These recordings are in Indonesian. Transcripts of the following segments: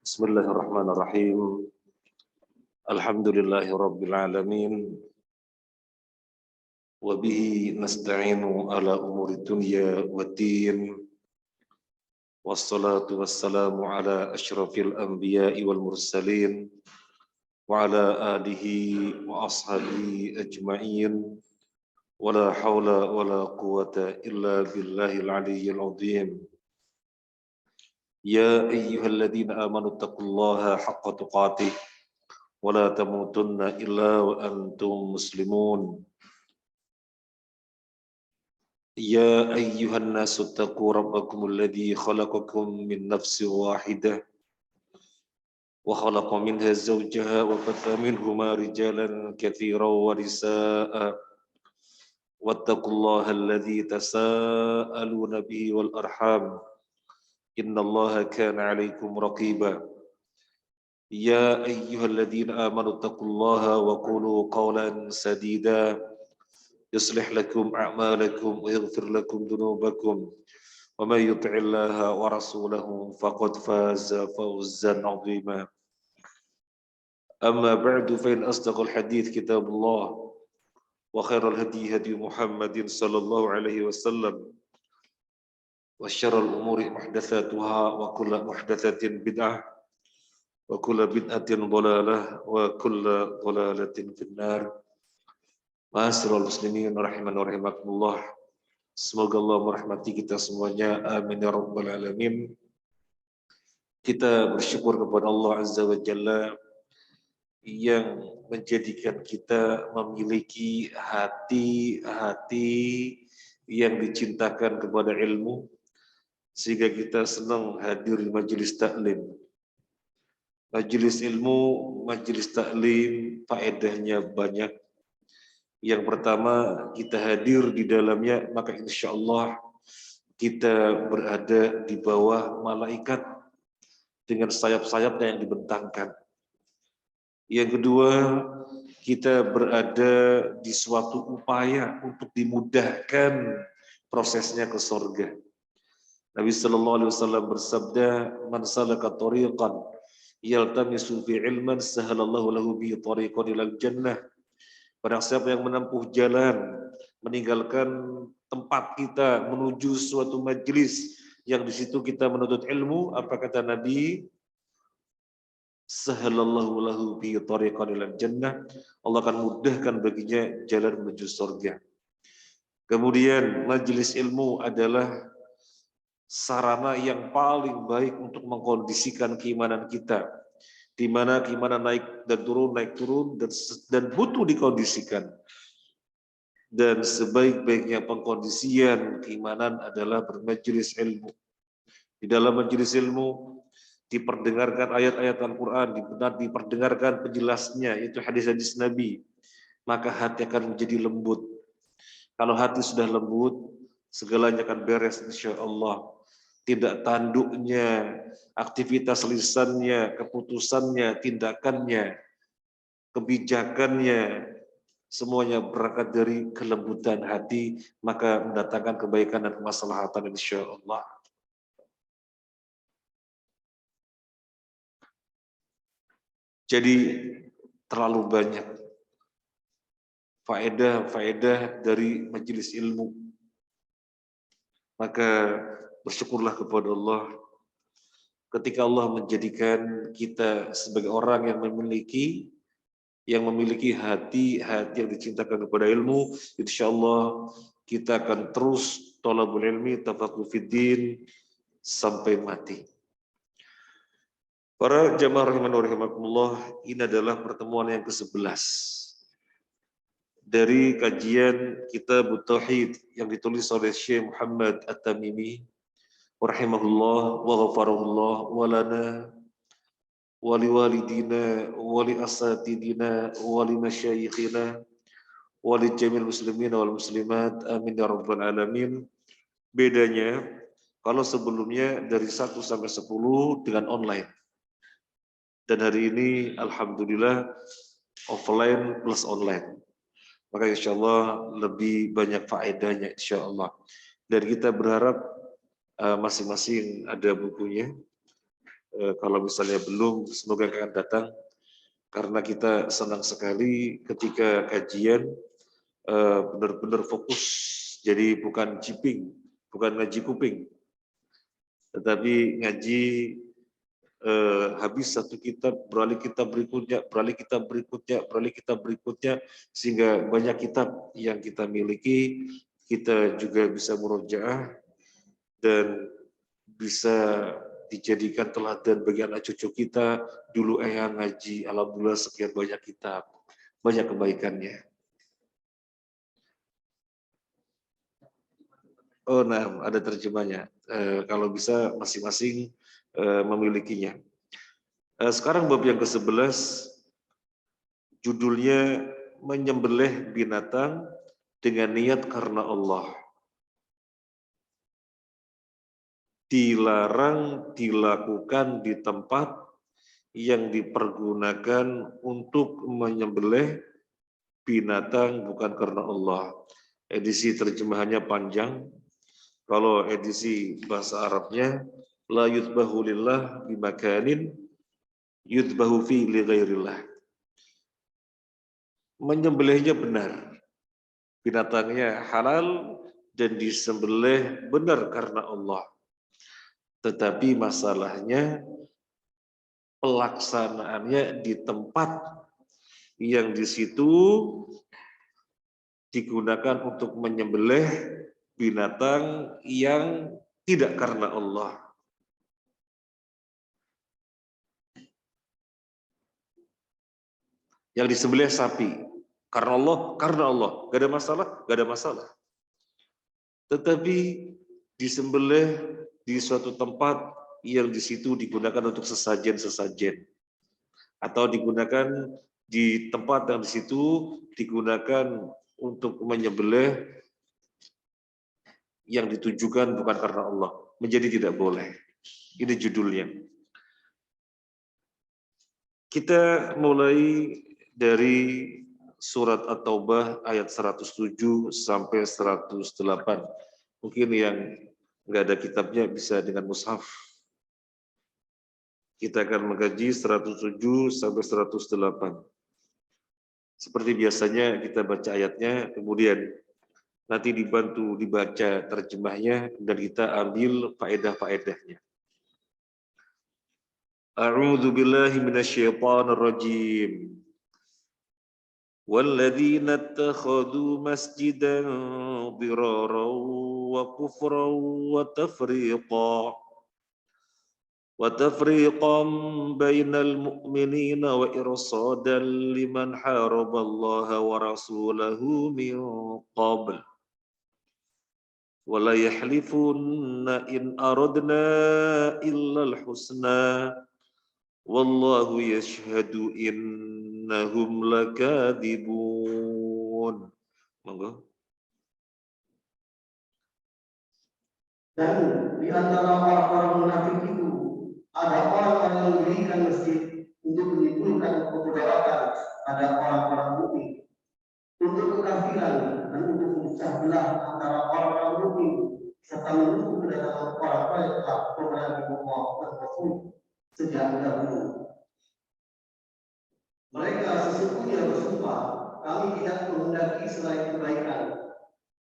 Bismillahirrahmanirrahim. Alhamdulillahirabbil alamin. Wa bihi nasta'inu ala umuri dunya waddin. Wassalatu wassalamu ala asyrafil anbiya'i wal mursalin wa ala alihi wa ashabihi ajma'in. Wa la hawla wa la quwwata illa billahil aliyyil azim. Ya ayyuhalladzina amanu taqullaha haqqa tuqatih wa la tamutunna illa wa antum muslimun. Ya ayyuhan nasu taqu rabbakumul ladzi khalaqakum min nafsin wahidah wa khalaqa minha zawjaha wa batha minhuma rijalan katsiran wa nisaa'a wattaqullaha alladzi tasaaluna bihi wal arham innallaha kana 'alaikum raqiba. Ya ayyuhalladzina amanu taqullaha wa qulu qawlan sadida yuslih lakum a'malakum wa yaghfir lakum dhunubakum wa may yuti'illaha wa rasulahu faqad faza fawzan 'azima. Amma ba'du fa in asdaqal hadits kitabullah wa khairal hadi hadi Muhammadin sallallahu alaihi wasallam wa syarrul umuri muhdatsatuha wa kullu muhdatsatin bid'ah wa kullu bid'atin dhalalah wa kullu dhalalatin finnar. Ma'asyiral muslimin rahiman wa rahimakumullah. Semoga Allah merahmati kita semuanya. Amin ya rabbal alamin. Kita bersyukur kepada Allah Azza wa Jalla yang menjadikan kita memiliki hati-hati yang dicintakan kepada ilmu, sehingga kita senang hadir di majelis taklim. Majelis ilmu, majelis taklim, faedahnya banyak. Yang pertama, kita hadir di dalamnya, maka insya Allah kita berada di bawah malaikat dengan sayap-sayapnya yang dibentangkan. Yang kedua, kita berada di suatu upaya untuk dimudahkan prosesnya ke surga. Nabi sallallahu alaihi wasallam bersabda, "Man salaka tariqan yaltamisu fi ilman sahalallahu lahu bi tariqan ilal jannah." Barang siapa yang menempuh jalan, meninggalkan tempat kita menuju suatu majelis yang di situ kita menuntut ilmu, apa kata Nabi? Sahalallahu lahu bi tariqan ilal jannah. Allah akan mudahkan baginya jalan menuju surga. Kemudian majelis ilmu adalah sarana yang paling baik untuk mengkondisikan keimanan kita, di mana keimanan naik turun dan butuh dikondisikan. Dan sebaik-baiknya pengkondisian keimanan adalah bermajelis ilmu. Di dalam majelis ilmu diperdengarkan ayat-ayat Al-Quran, diperdengarkan penjelasnya, itu hadis-hadis Nabi, maka hati akan menjadi lembut. Kalau hati sudah lembut, segalanya akan beres insya Allah. Tidak tanduknya, aktivitas lisannya, keputusannya, tindakannya, kebijakannya, semuanya berangkat dari kelembutan hati, maka mendatangkan kebaikan dan kemaslahatan insya Allah. Jadi terlalu banyak faedah-faedah dari majelis ilmu. Maka bersyukurlah kepada Allah ketika Allah menjadikan kita sebagai orang yang memiliki hati-hati yang dicintakan kepada ilmu. Insyaallah kita akan terus thalabul ilmi, tafaqquh fiddin sampai mati. Para jamaah rahiman wa rahimakumullah, ini adalah pertemuan yang ke-11 dari kajian Kitab Tauhid yang ditulis oleh Syekh Muhammad At-Tamimi rahimahullah wa ghafarahullah wa lana wa liwalidina wa li asatidina wa li masyayikhina wa li jamil muslimin wal muslimat amin ya rabbal alamin. Bedanya kalau sebelumnya dari 1 sampai 10 dengan online. Dan hari ini alhamdulillah offline plus online. Maka insya Allah lebih banyak faedahnya insya Allah. Dan kita berharap masing-masing ada bukunya. Kalau misalnya belum, semoga akan datang. Karena kita senang sekali ketika kajian benar-benar fokus. Jadi bukan jiping, bukan ngaji kuping, tetapi ngaji habis satu kitab, beralih kitab berikutnya, beralih kitab berikutnya, beralih kitab berikutnya, sehingga banyak kitab yang kita miliki, kita juga bisa murojaah dan bisa dijadikan teladan bagi anak cucu kita. Dulu eyang ngaji, alhamdulillah sekian banyak kitab, banyak kebaikannya. Oh, nah, ada terjemahnya. Kalau bisa masing-masing memilikinya. Sekarang bab yang ke-11, judulnya menyembelih binatang dengan niat karena Allah. Dilarang dilakukan di tempat yang dipergunakan untuk menyembelih binatang bukan karena Allah. Edisi terjemahannya panjang. Kalau edisi bahasa Arabnya, la yudbahu lillah bimakanin yudbahu fi li ghairillah. Menyembelihnya benar. Binatangnya halal dan disembelih benar karena Allah. Tetapi masalahnya pelaksanaannya di tempat yang di situ digunakan untuk menyembelih binatang yang tidak karena Allah. Yang disembelih sapi karena Allah, gak ada masalah, gak ada masalah. Tetapi disembelih di suatu tempat yang di situ digunakan untuk sesajen-sesajen, atau digunakan di tempat yang di situ digunakan untuk menyembelih yang ditujukan bukan karena Allah, menjadi tidak boleh. Ini judulnya. Kita mulai dari surat At-Taubah ayat 107 sampai 108. Mungkin yang nggak ada kitabnya bisa dengan mushaf. Kita akan mengkaji 107 sampai 108. Seperti biasanya kita baca ayatnya, kemudian nanti dibantu dibaca terjemahnya dan kita ambil faedah-faedahnya. A'udzu billahi minasyaitonir rajim. والذين اتخذوا مسجدا ضرارا وكفرا وتفريقا بين المؤمنين وإرصادا لمن حارب الله ورسوله من قبل ولا يحلفن إن أردنا إلا الحسنى والله يشهد إنهم لكاذبون. Monggo. Dan di antara orang-orang munafik itu ada orang yang mendirikan masjid untuk menimbulkan kemudaratan pada orang-orang mukmin, untuk kekafiran dan untuk memecah belah antara orang-orang mukmin, serta menunggu kedatangan orang-orang yang telah memerangi Allah dan Rasul sejak dahulu. Mereka sesungguhnya bersumpah, kami tidak menghendaki selain kebaikan,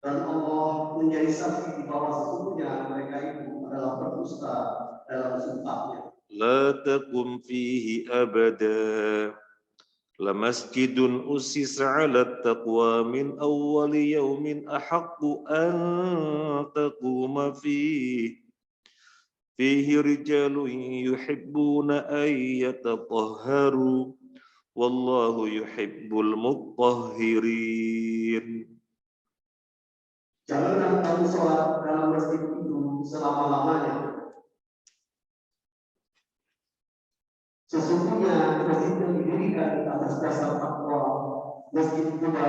dan Allah menjadi saksi di bawah sesungguhnya mereka itu adalah berdusta dalam sumpahnya. La taqum fihi abada lamasjidun usisa 'ala taqwa min awwali yaumin ahaqqu an taquma fihi rijalun yuhibbuna an yatatahharu wallahu yuhibbul mutahhirin. Janganlah kamu sholat dalam masjid itu selama-lamanya. Sesungguhnya masjid yang didirikan atas dasar takwa, masjid Quba,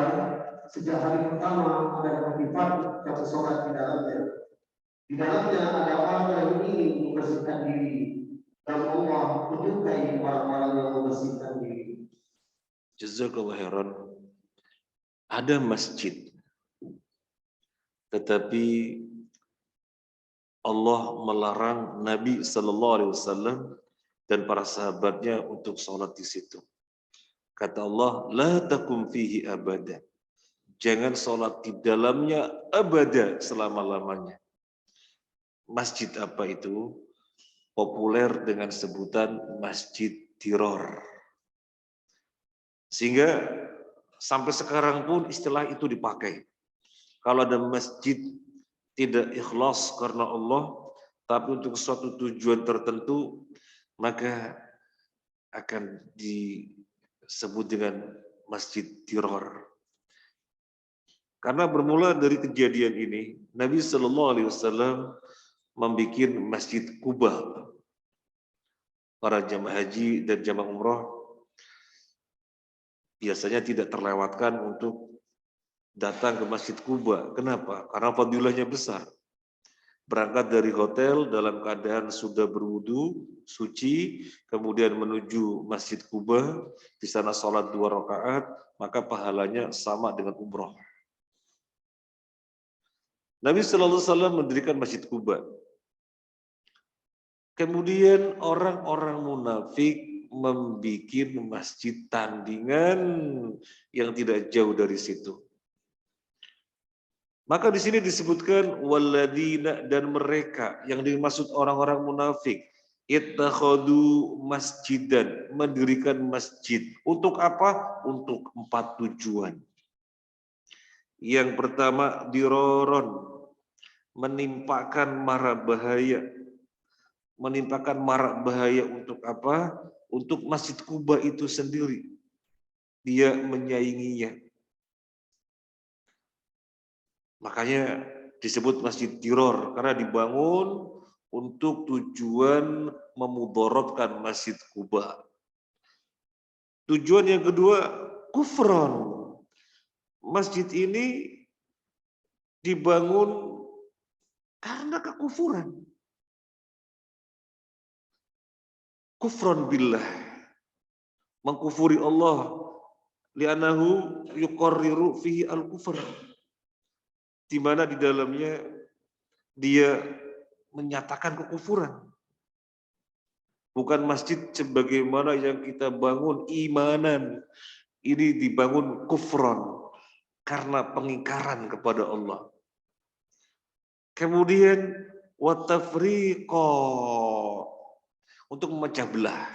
sejak hari pertama ada motivasi yang sholat di dalamnya. Di dalamnya ada orang yang ingin membersihkan diri, dan Allah menyukai orang-orang yang membersihkan diri. Jazakallahu khairan. Ada masjid, tetapi Allah melarang Nabi Sallallahu Alaihi Wasallam dan para sahabatnya untuk sholat di situ. Kata Allah, la takum fihi abada. Jangan sholat di dalamnya abada, selama-lamanya. Masjid apa itu? Populer dengan sebutan Masjid Diror. Sehingga sampai sekarang pun istilah itu dipakai. Kalau ada masjid tidak ikhlas karena Allah, tapi untuk suatu tujuan tertentu, maka akan disebut dengan Masjid Diror. Karena bermula dari kejadian ini, Nabi Shallallahu Alaihi Wasallam membuat Masjid Kuba. Para jamaah haji dan jamaah umroh biasanya tidak terlewatkan untuk datang ke Masjid Kuba. Kenapa? Karena fadilahnya besar. Berangkat dari hotel dalam keadaan sudah berwudu, suci, kemudian menuju Masjid Kuba, di sana sholat 2 rakaat, maka pahalanya sama dengan umroh. Nabi Shallallahu Alaihi Wasallam mendirikan Masjid Kuba. Kemudian orang-orang munafik membuat masjid tandingan yang tidak jauh dari situ. Maka di sini disebutkan waladina, dan mereka yang dimaksud orang-orang munafik, ittakhadu masjidan, mendirikan masjid. Untuk apa? Untuk 4 tujuan. Yang pertama, diroron, menimpakan mara bahaya. Menimpakan mara bahaya untuk apa? Untuk Masjid Kuba itu sendiri. Dia menyainginya. Makanya disebut Masjid Diror, karena dibangun untuk tujuan memudorotkan Masjid Kuba. Tujuan yang kedua, kufron. Masjid ini dibangun karena kekufuran. Kufron billah, mengkufuri Allah, li'anahu yuqarriru fihi al-kufr, di mana di dalamnya dia menyatakan kekufuran. Bukan masjid sebagaimana yang kita bangun imanan, ini dibangun kufron karena pengingkaran kepada Allah. Kemudian watafriqo, untuk memecah belah.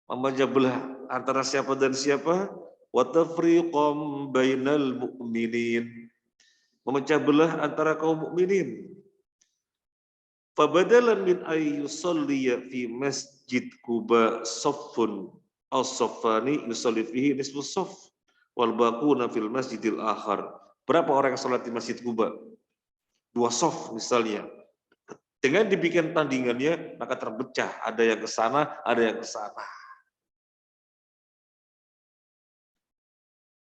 Memecah belah antara siapa dan siapa? Watafriqom bainal mu'minin. Memecah belah antara kaum mukminin. Fabadalan min ayyusalliya fi masjid Kuba saffun as-saffani yusalli fihi nisfu saff wal baquna fil masjidil akhar. Berapa orang yang salat di Masjid Kuba? 2 saff misalnya. Dengan dibikin tandingannya, maka terpecah. Ada yang ke sana, ada yang ke sana.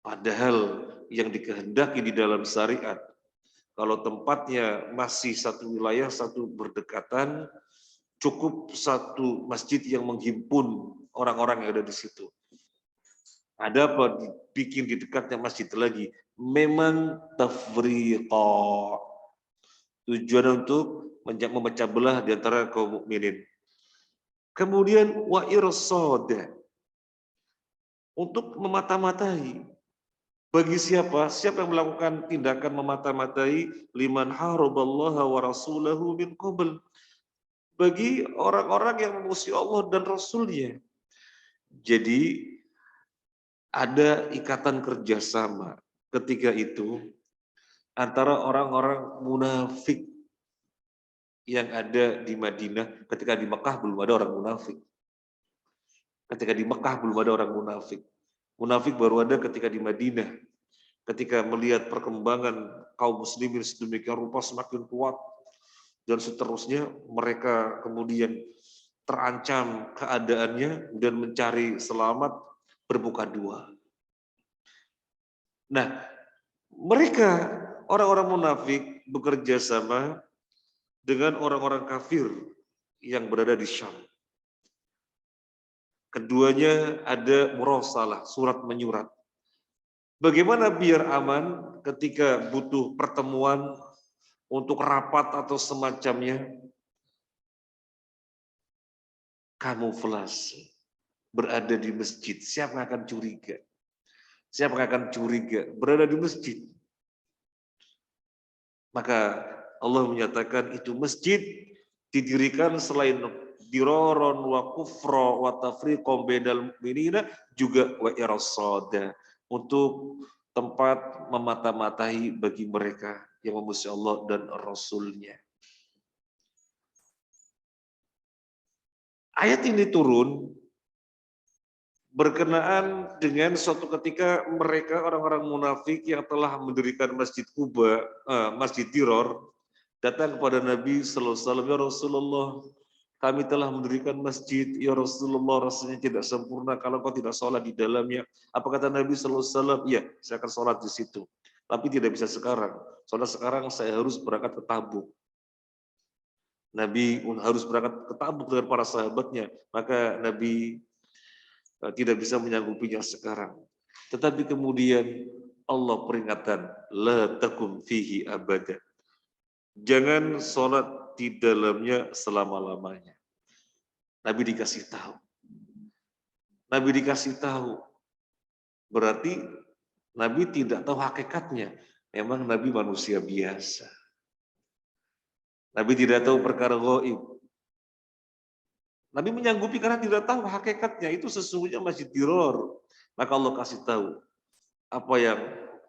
Padahal yang dikehendaki di dalam syariat, kalau tempatnya masih satu wilayah, satu berdekatan, cukup satu masjid yang menghimpun orang-orang yang ada di situ. Ada apa dibikin di dekatnya masjid lagi? Memang tafriqa. Tujuan untuk memecah belah di antara kaum mukminin. Kemudian wa irsada, untuk memata-matai. Bagi siapa? Siapa yang melakukan tindakan memata-matai? Liman haraballaha wa rasulahu min qabl. Bagi orang-orang yang memusuhi Allah dan Rasulnya. Jadi ada ikatan kerjasama ketika itu antara orang-orang munafik yang ada di Madinah. Ketika di Mekah belum ada orang munafik. Ketika di Mekah belum ada orang munafik. Munafik baru ada ketika di Madinah. Ketika melihat perkembangan kaum muslimin sedemikian rupa semakin kuat dan seterusnya, mereka kemudian terancam keadaannya dan mencari selamat, berbuka dua. Nah, mereka orang-orang munafik bekerja sama dengan orang-orang kafir yang berada di Syam. Keduanya ada murasalah, surat menyurat. Bagaimana biar aman ketika butuh pertemuan untuk rapat atau semacamnya? kamuflase, berada di masjid. Siapa yang akan curiga? Siapa yang akan curiga berada di masjid? Maka Allah menyatakan itu masjid didirikan selain diroron wa kufra wa tafriqom bainal mu'minina juga wa irasada, untuk tempat memata-matai bagi mereka yang memusuhi Allah dan Rasulnya. Ayat ini turun berkenaan dengan suatu ketika mereka orang-orang munafik yang telah mendirikan Masjid Kuba, Masjid Diror, datang kepada Nabi Sallallahu Alaihi Wasallam, ya Rasulullah, kami telah mendirikan masjid, ya Rasulullah, rasanya tidak sempurna kalau kau tidak sholat di dalamnya. Apa kata Nabi Sallallahu Alaihi Wasallam? Ya, saya akan sholat di situ. Tapi tidak bisa sekarang. Soalnya sekarang saya harus berangkat ke Tabuk. Nabi harus berangkat ke Tabuk dengan para sahabatnya. Maka Nabi tidak bisa menyanggupinya sekarang. Tetapi kemudian Allah peringatkan, la takum fihi abada. Jangan sholat di dalamnya selama-lamanya. Nabi dikasih tahu. Nabi dikasih tahu. Berarti Nabi tidak tahu hakikatnya. Memang Nabi manusia biasa. Nabi tidak tahu perkara gaib. Nabi menyanggupi karena tidak tahu hakikatnya. Itu sesungguhnya Masjid Diror. Maka Allah kasih tahu apa yang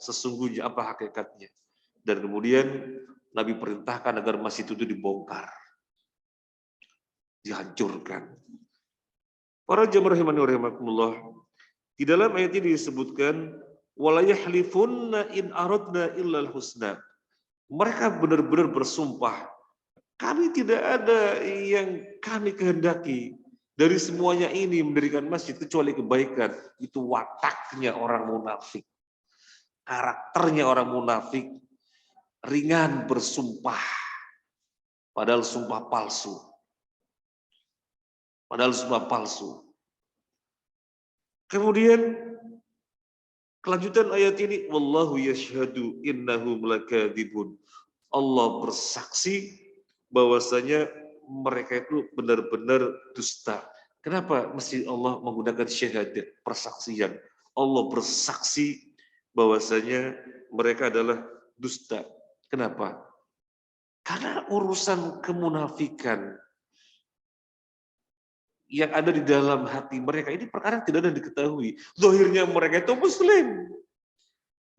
sesungguhnya, apa hakikatnya. Dan kemudian Nabi perintahkan agar masjid itu dibongkar, dihancurkan. Para jamaah rahimani wa rahimakumullah, di dalam ayat ini disebutkan wala yahlifunna in aradna illal husna. Mereka benar-benar bersumpah, kami tidak ada yang kami kehendaki dari semuanya ini mendirikan masjid kecuali kebaikan. Itu wataknya orang munafik. Karakternya orang munafik, ringan bersumpah, padahal sumpah palsu. Padahal sumpah palsu. Kemudian kelanjutan ayat ini, wallahu yashhadu innahum lakadzibun. Allah bersaksi bahwasanya mereka itu benar-benar dusta. Kenapa mesti Allah menggunakan syahadat, persaksian? Allah bersaksi bahwasanya mereka adalah dusta. Kenapa? Karena urusan kemunafikan yang ada di dalam hati mereka ini perkara yang tidak ada diketahui. Zahirnya mereka itu muslim.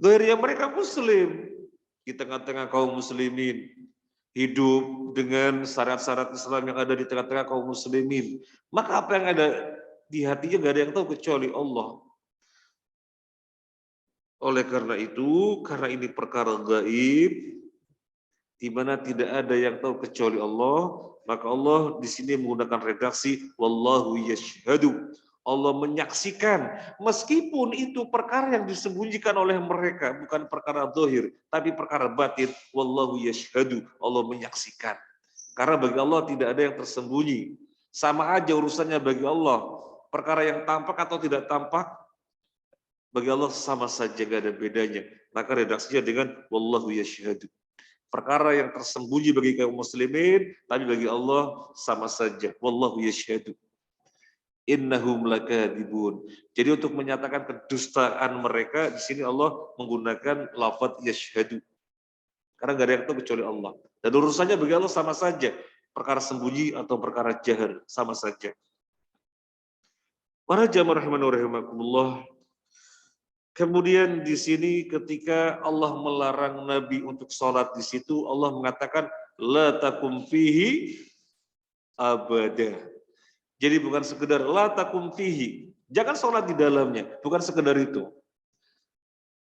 Zahirnya mereka muslim. Di tengah-tengah kaum muslimin. Hidup dengan syarat-syarat Islam yang ada di tengah-tengah kaum muslimin. Maka apa yang ada di hatinya gak ada yang tahu kecuali Allah. Oleh karena itu, karena ini perkara gaib, di mana tidak ada yang tahu kecuali Allah, maka Allah di sini menggunakan redaksi wallahu yashhadu. Allah menyaksikan, meskipun itu perkara yang disembunyikan oleh mereka, bukan perkara zahir, tapi perkara batin, wallahu yashhadu. Allah menyaksikan. Karena bagi Allah tidak ada yang tersembunyi. Sama aja urusannya bagi Allah. Perkara yang tampak atau tidak tampak, bagi Allah sama saja, gak ada bedanya. Maka redaksinya dengan wallahu yashhadu. Perkara yang tersembunyi bagi kaum muslimin, tapi bagi Allah sama saja. Wallahu yashhadu. Innahum lakadzibun. Jadi untuk menyatakan kedustaan mereka, di sini Allah menggunakan lafaz yashhadu. Karena nggak ada yang tahu kecuali Allah. Dan urusannya bagi Allah sama saja. Perkara sembunyi atau perkara jahar, sama saja. Para jamaah rahimani wa rahimakumullah, kemudian di sini ketika Allah melarang Nabi untuk sholat di situ, Allah mengatakan la takum fihi abada. Jadi bukan sekedar la takum fihi, jangan sholat di dalamnya, bukan sekedar itu.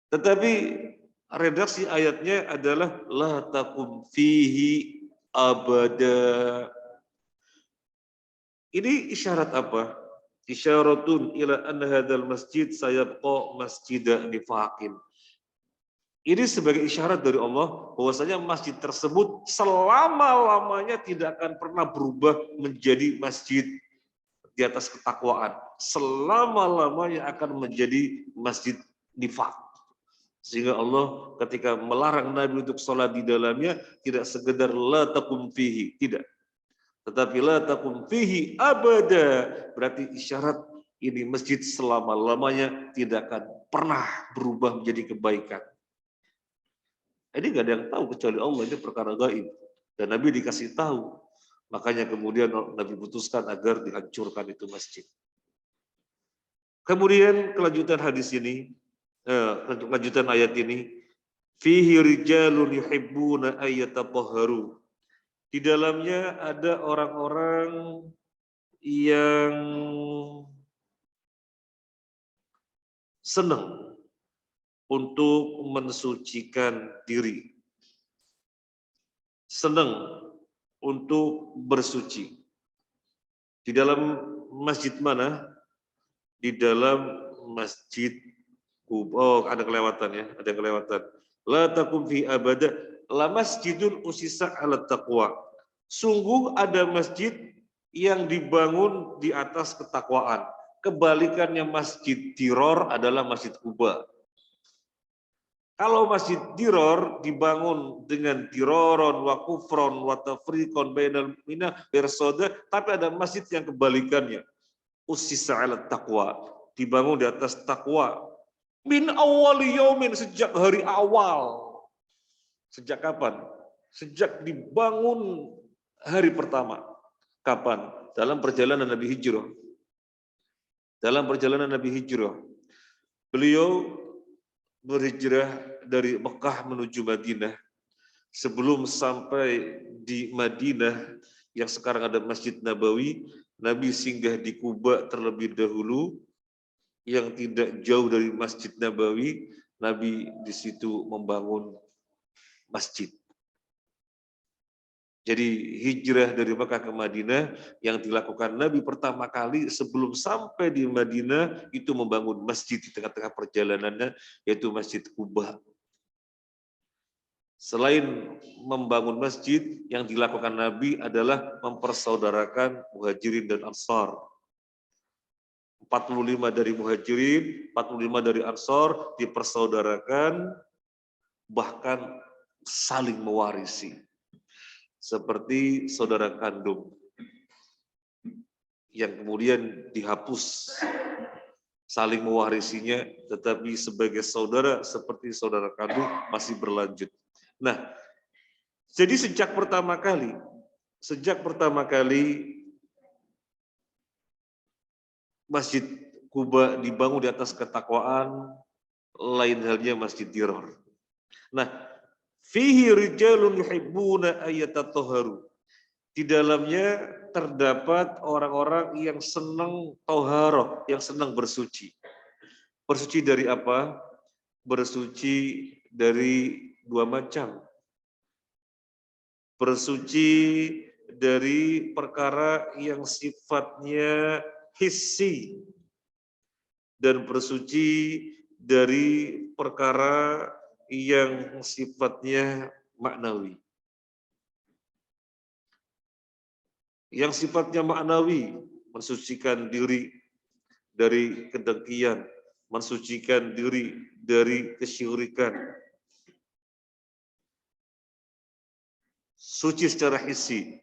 Tetapi redaksi ayatnya adalah la takum fihi abada. Ini isyarat apa? Isyaratun ila anna hadzal masjid sayabqa masjida nifaqin. Ini sebagai isyarat dari Allah bahwasanya masjid tersebut selama-lamanya tidak akan pernah berubah menjadi masjid di atas ketakwaan. Selama-lamanya akan menjadi masjid nifaq. Sehingga Allah ketika melarang Nabi untuk sholat di dalamnya tidak sekedar la takum fihi, tidak. Tetapi la takum fihi abada, berarti isyarat ini masjid selama-lamanya tidak akan pernah berubah menjadi kebaikan. Ini nggak ada yang tahu kecuali Allah, ini perkara gaib. Dan Nabi dikasih tahu. Makanya kemudian Nabi putuskan agar dihancurkan itu masjid. Kemudian kelanjutan hadis ini, kelanjutan ayat ini, fihi rijalun yuhibbuna ayyatatahharu. Di dalamnya ada orang-orang yang senang untuk mensucikan diri. Senang untuk bersuci. Di dalam masjid mana? Di dalam masjid Kuba. Oh, ada kelewatan ya, ada kelewatan. La takum fi abada, la masjidun usisa ala taqwa. Sungguh ada masjid yang dibangun di atas ketakwaan. Kebalikannya masjid tiror adalah masjid Kuba. Kalau masjid diror dibangun dengan tiroron, wa kufron, wa tafriqon, bainal mina, bersoda, tapi ada masjid yang kebalikannya. Usisa ala taqwa, dibangun di atas takwa. Min awwali yaumin, sejak hari awal. Sejak kapan? Sejak dibangun hari pertama. Kapan? Dalam perjalanan Nabi Hijrah. Dalam perjalanan Nabi Hijrah. Beliau berhijrah dari Mekah menuju Madinah. Sebelum sampai di Madinah, yang sekarang ada Masjid Nabawi, Nabi singgah di Kuba terlebih dahulu, yang tidak jauh dari Masjid Nabawi. Nabi di situ membangun masjid. Jadi hijrah dari Mekah ke Madinah yang dilakukan Nabi pertama kali sebelum sampai di Madinah itu membangun masjid di tengah-tengah perjalanannya, yaitu Masjid Kuba. Selain membangun masjid, yang dilakukan Nabi adalah mempersaudarakan Muhajirin dan Ansar. 45 dari Muhajirin, 45 dari Ansar dipersaudarakan, bahkan saling mewarisi. Seperti saudara kandung yang kemudian dihapus saling mewarisinya, tetapi sebagai saudara seperti saudara kandung masih berlanjut. Nah, jadi sejak pertama kali Masjid Kuba dibangun di atas ketakwaan, lain halnya Masjid Diror. Nah, fihi rijalun yuhibbuna ayyatatahharu. Di dalamnya terdapat orang-orang yang senang toharoh, yang senang bersuci. Bersuci dari apa? Bersuci dari dua macam. Bersuci dari perkara yang sifatnya hissi, dan bersuci dari perkara yang sifatnya maknawi. Yang sifatnya maknawi, mensucikan diri dari kedengkian, mensucikan diri dari kesyirikan. Suci secara hissi.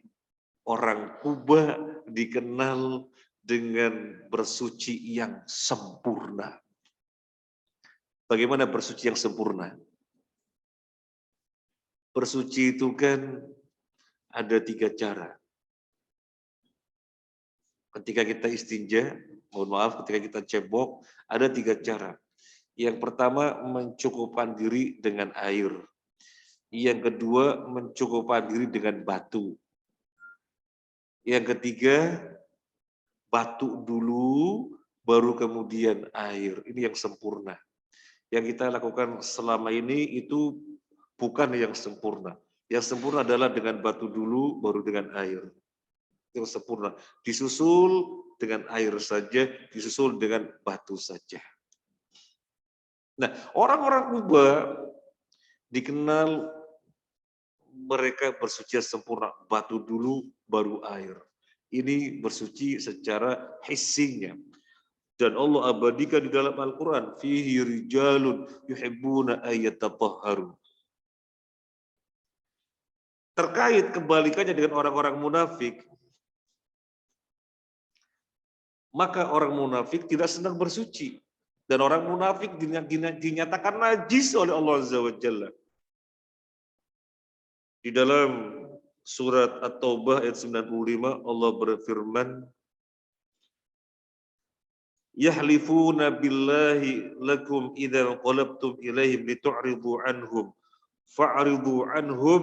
Orang Kuba dikenal dengan bersuci yang sempurna. Bagaimana bersuci yang sempurna? Bersuci itu kan ada 3 cara. Ketika kita istinja, mohon maaf, ketika kita cebok, ada 3 cara. Yang pertama, mencukupkan diri dengan air. Yang kedua, mencukupkan diri dengan batu. Yang ketiga, batu dulu, baru kemudian air. Ini yang sempurna. Yang kita lakukan selama ini itu bukan yang sempurna. Yang sempurna adalah dengan batu dulu, baru dengan air. Itu yang sempurna. Disusul dengan air saja, disusul dengan batu saja. Nah, orang-orang Kuba dikenal mereka bersuci sempurna, batu dulu, baru air. Ini bersuci secara hissinya. Dan Allah abadikan di dalam Al-Quran, fihi rijalun yuhibbuna ayyatatahharu. Terkait kebalikannya dengan orang-orang munafik, Maka orang munafik tidak senang bersuci. Dan orang munafik dinyatakan najis oleh Allah Azza wa Jalla. Di dalam surat At-Taubah ayat 95 Allah berfirman, yahlifuna billahi lakum idza qalabtum ilaihim litu'ridu anhum fa'ridu anhum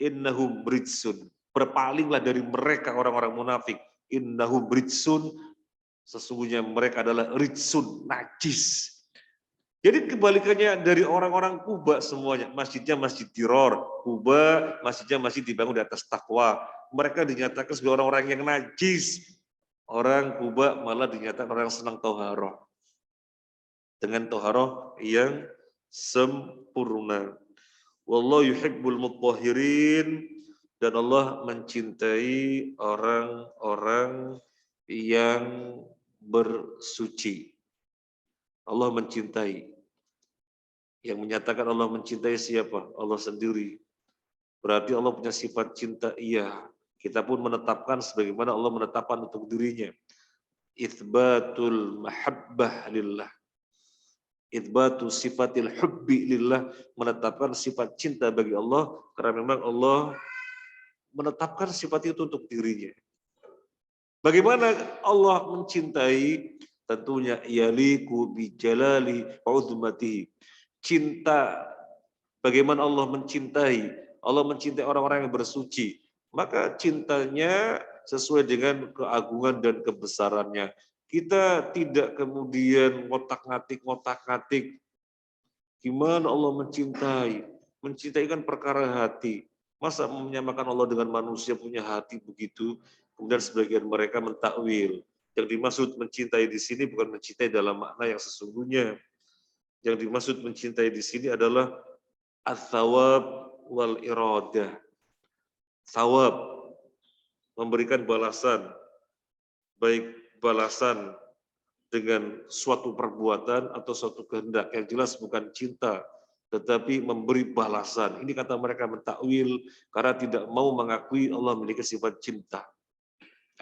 innahum rijsun. Berpalinglah dari mereka orang-orang munafik. Innahum rijsun, sesungguhnya mereka adalah rijsun, najis. Jadi kebalikannya dari orang-orang Kuba semuanya. Masjidnya masjid Diror. Kuba masjidnya masjid dibangun di atas takwa. Mereka dinyatakan sebagai orang-orang yang najis. Orang Kuba malah dinyatakan orang yang senang toharoh. Dengan toharoh yang sempurna. Wallahu yuhibbul mutahhirin. Dan Allah mencintai orang-orang yang bersuci. Allah mencintai. Yang menyatakan Allah mencintai siapa? Allah sendiri. Berarti Allah punya sifat cinta, iya. Kita pun menetapkan sebagaimana Allah menetapkan untuk dirinya. Itsbatul mahabbah lillah. Itsbatu sifatil hubbi lillah, menetapkan sifat cinta bagi Allah karena memang Allah menetapkan sifat itu untuk dirinya. Bagaimana Allah mencintai? Tentunya yaliku bijalali wa uzmatihi. Cinta, bagaimana Allah mencintai? Allah mencintai orang-orang yang bersuci. Maka cintanya sesuai dengan keagungan dan kebesarannya. Kita tidak kemudian ngotak-ngatik. Gimana Allah mencintai? Mencintai kan perkara hati. Masa menyamakan Allah dengan manusia punya hati begitu? Kemudian sebagian mereka mentakwil. Yang dimaksud mencintai di sini bukan mencintai dalam makna yang sesungguhnya. Yang dimaksud mencintai di sini adalah ats-tsawab wal iradah. Tsawab, memberikan balasan, baik balasan dengan suatu perbuatan atau suatu kehendak. Yang jelas bukan cinta, tetapi memberi balasan. Ini kata mereka mentakwil karena tidak mau mengakui Allah memiliki sifat cinta.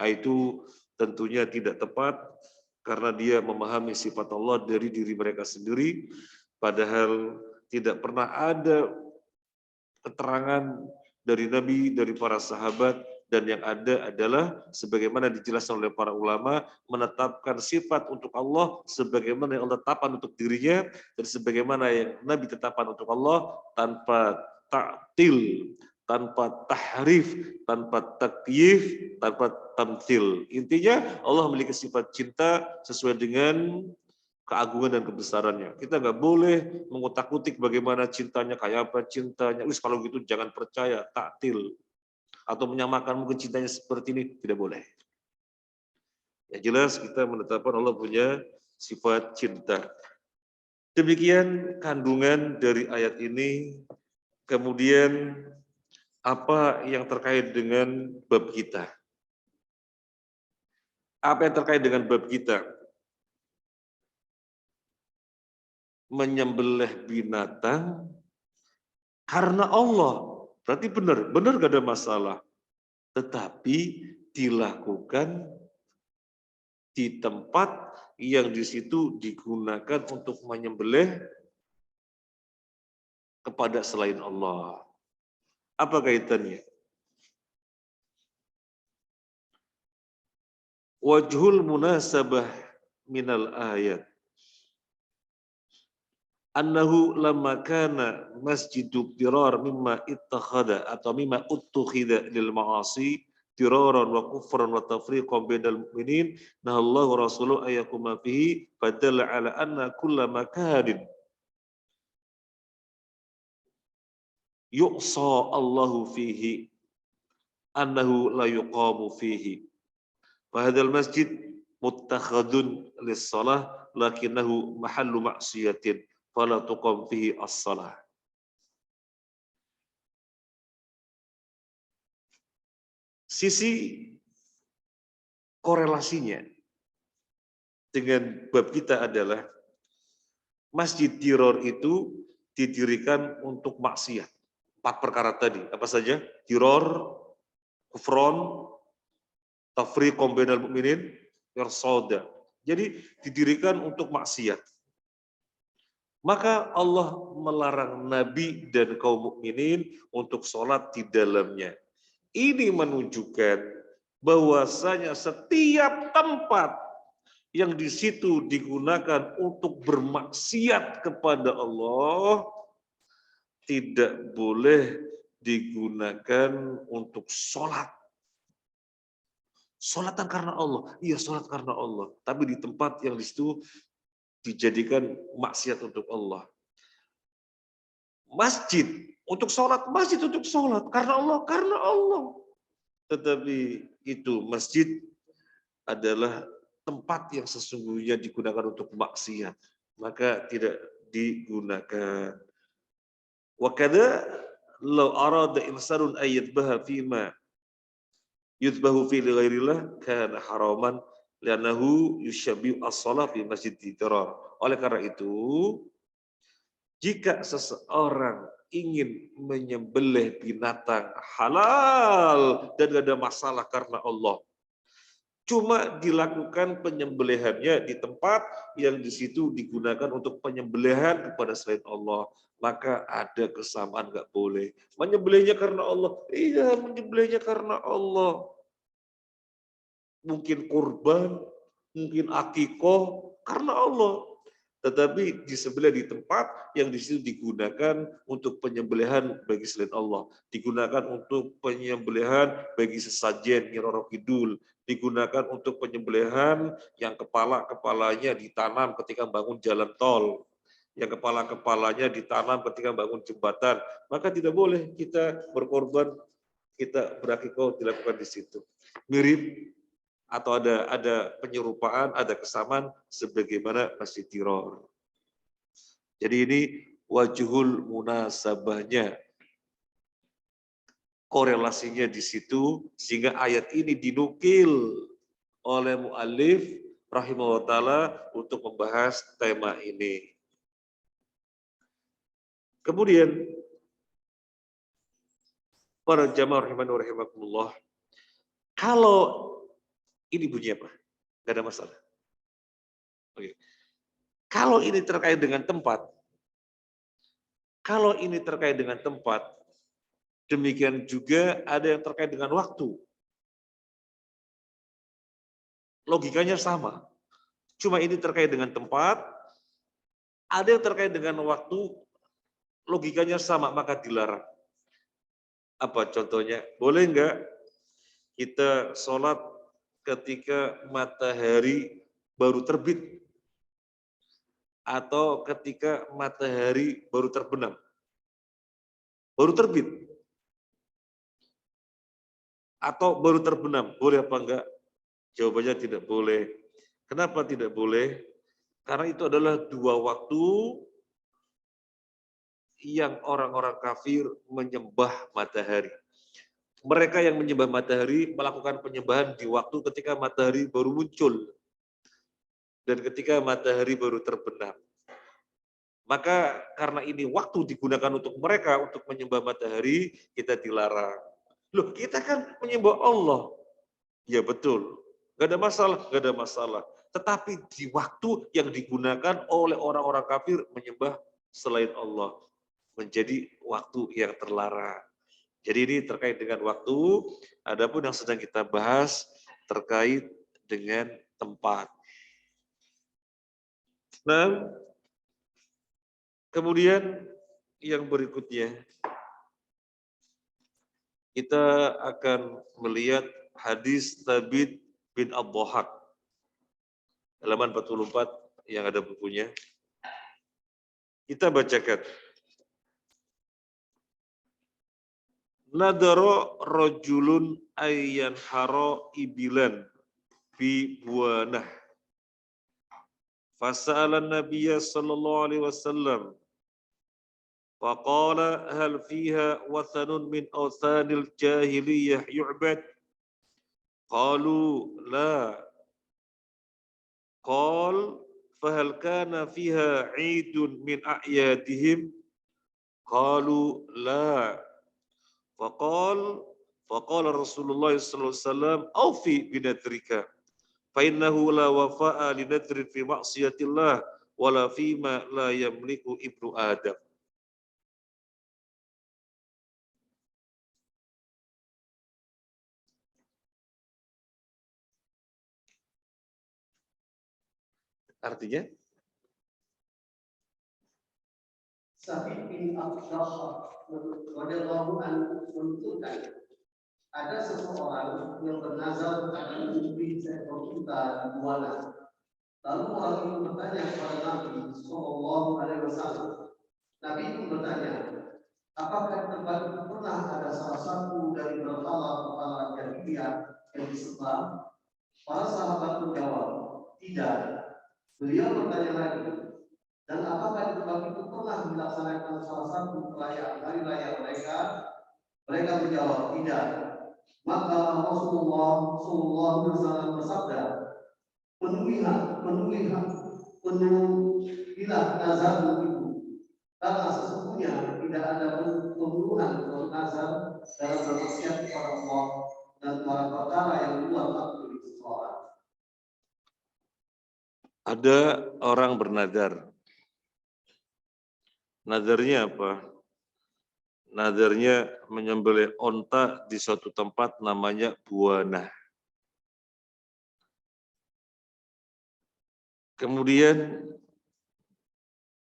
Nah, itu tentunya tidak tepat karena dia memahami sifat Allah dari diri mereka sendiri, padahal tidak pernah ada keterangan dari Nabi, dari para sahabat, dan yang ada adalah sebagaimana dijelaskan oleh para ulama, menetapkan sifat untuk Allah sebagaimana yang Allah tetapkan untuk dirinya, dan sebagaimana yang Nabi tetapkan untuk Allah tanpa ta'til, tanpa tahrif, tanpa takyif, tanpa tamthil. Intinya Allah memiliki sifat cinta sesuai dengan keagungan dan kebesarannya. Kita nggak boleh mengutak-utik bagaimana cintanya, kayak apa cintanya. Wis kalau gitu jangan percaya, taktil. Atau menyamakan mungkin cintanya seperti ini, tidak boleh. Ya jelas kita menetapkan Allah punya sifat cinta. Demikian kandungan dari ayat ini. Kemudian apa yang terkait dengan bab kita? Apa yang terkait dengan bab kita? Menyembelih binatang karena Allah. Berarti benar gak ada masalah. Tetapi dilakukan di tempat yang di situ digunakan untuk menyembelih kepada selain Allah. Apa kaitannya? Wajhul munasabah minal ayat. Annahu lamma kana masjidu dirar mimma ittakhada atau mimma uttukhida lil ma'asi diraran wa kufran wa tafriqan bainal mu'minin nahallahu rasuluhu ayyakuma fihi fadalla ala anna kulla makanin yuqsa Allahu fihi annahu la yuqamu fihi fa hadzal masjid muttakhadun lis salah lakinnahu mahallu ma'siyatin fala tuqam fihi as-salah. Sisi korelasinya dengan bab kita adalah Masjid Diror itu didirikan untuk maksiat. 4 perkara tadi, apa saja? Diror, kufron, tafriqom bainal mu'minin, Mirsoda. Jadi didirikan untuk maksiat. Maka Allah melarang Nabi dan kaum mukminin untuk sholat di dalamnya. Ini menunjukkan bahwasanya setiap tempat yang di situ digunakan untuk bermaksiat kepada Allah tidak boleh digunakan untuk sholat. Sholatan karena Allah, iya sholat karena Allah. Tapi di tempat yang di situ dijadikan maksiat untuk Allah. Masjid untuk sholat, masjid untuk sholat karena Allah, karena Allah. Tetapi itu masjid adalah tempat yang sesungguhnya digunakan untuk maksiat, maka tidak digunakan. Wa kadza law arada insanun ayyadbaha fima yudbahu fi ghairillah kana haraman li'annahu yushabbihu as-shalah fi masjid dirar. Oleh karena itu, jika seseorang ingin menyembelih binatang halal dan tidak ada masalah karena Allah, cuma dilakukan penyembelihannya di tempat yang di situ digunakan untuk penyembelihan kepada selain Allah, maka ada kesamaan, nggak boleh. Menyembelihnya karena Allah, iya menyembelihnya karena Allah. Mungkin kurban, mungkin akikoh karena Allah. Tetapi disembelih di tempat yang di situ digunakan untuk penyembelihan bagi selain Allah, digunakan untuk penyembelihan bagi sesajen Nyiroro Kidul, digunakan untuk penyembelihan yang kepalanya ditanam ketika bangun jalan tol, yang kepalanya ditanam ketika bangun jembatan, maka tidak boleh kita berkorban, kita berakikoh dilakukan di situ. Mirip atau ada penyerupaan, ada kesamaan sebagaimana masjid Tiror. Jadi ini wajhul munasabahnya, korelasinya di situ, sehingga ayat ini dinukil oleh mu'allif rahimahullah ta'ala untuk membahas tema ini. Kemudian para jamaah rahimani rahimakumullah, kalau ini bunyi apa? Gak ada masalah. Oke. Kalau ini terkait dengan tempat, demikian juga ada yang terkait dengan waktu. Logikanya sama. Cuma ini terkait dengan tempat, ada yang terkait dengan waktu, logikanya sama, maka dilarang. Apa contohnya? Boleh enggak kita sholat ketika matahari baru terbit? Atau ketika matahari baru terbenam? Baru terbit? Atau baru terbenam? Boleh apa enggak? Jawabannya tidak boleh. Kenapa tidak boleh? Karena itu adalah dua waktu yang orang-orang kafir menyembah matahari. Mereka yang menyembah matahari melakukan penyembahan di waktu ketika matahari baru muncul dan ketika matahari baru terbenam. Maka karena ini waktu digunakan untuk mereka untuk menyembah matahari, kita dilarang. Loh, kita kan menyembah Allah. Ya betul, gak ada masalah, gak ada masalah. Tetapi di waktu yang digunakan oleh orang-orang kafir menyembah selain Allah, menjadi waktu yang terlarang. Jadi ini terkait dengan waktu, adapun yang sedang kita bahas terkait dengan tempat. Nah, kemudian yang berikutnya, kita akan melihat hadis Thabit bin Ad-Dhahak, halaman 44 yang ada bukunya. Kita bacakan. Nadara rajulun ayyan haro ibilan bi buanah. Fasa'ala Nabiyya sallallahu alaihi wasallam. Faqala hal fiha wathanun min awthanil jahiliyah yu'bad? Qalu la. Qal fahal kana fiha 'idun min a'yadihim? Qalu la. Faqala Rasulullah sallallahu alaihi wasallam aufi binadrika. fa innahu la wafa'a li nadrin fi ma'siyatillah wala fima la yamliku ibnu Adam. Artinya Sa'id bin Abdullah radhiyallahu anhu menuturkan, ada seseorang yang bernazar akan memberi seekor unta di buana. Lalu orang itu bertanya kepada Nabi Sallallahu Alaihi Wasallam. Nabi itu bertanya, apakah tempat itu pernah ada salah satu dari berhala-berhala jahiliyah yang disembah? Para sahabat menjawab, tidak. Beliau bertanya lagi, dan apakah di tempat itu pernah dilaksanakan salah satu perayaan hari raya mereka? Mereka menjawab, tidak. Maka Rasulullah Sallallahu Alaihi Wasallam bersabda, penuhilah nazarmu itu, karena sesungguhnya tidak ada pembunuhan atau nazar dalam bermaksiat kepada Allah dan para perkara yang luar waktu di seseorang. ada orang bernadar. Nadarnya apa? Nadarnya menyembelih onta di suatu tempat namanya buana. Kemudian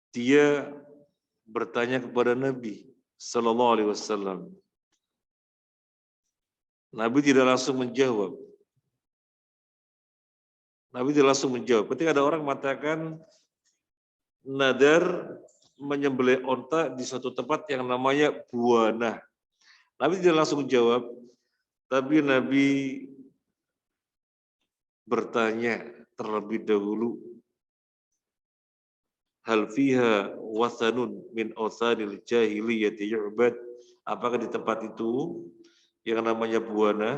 dia bertanya kepada Nabi Sallallahu Alaihi Wasallam. Nabi tidak langsung menjawab. Ketika ada orang mengatakan nadar menyembelih onta di suatu tempat yang namanya buana. Nabi tidak langsung menjawab, tapi Nabi bertanya terlebih dahulu, hal fiha wathanun min awthanil jahiliyyati yu'bad? Apakah di tempat itu yang namanya buana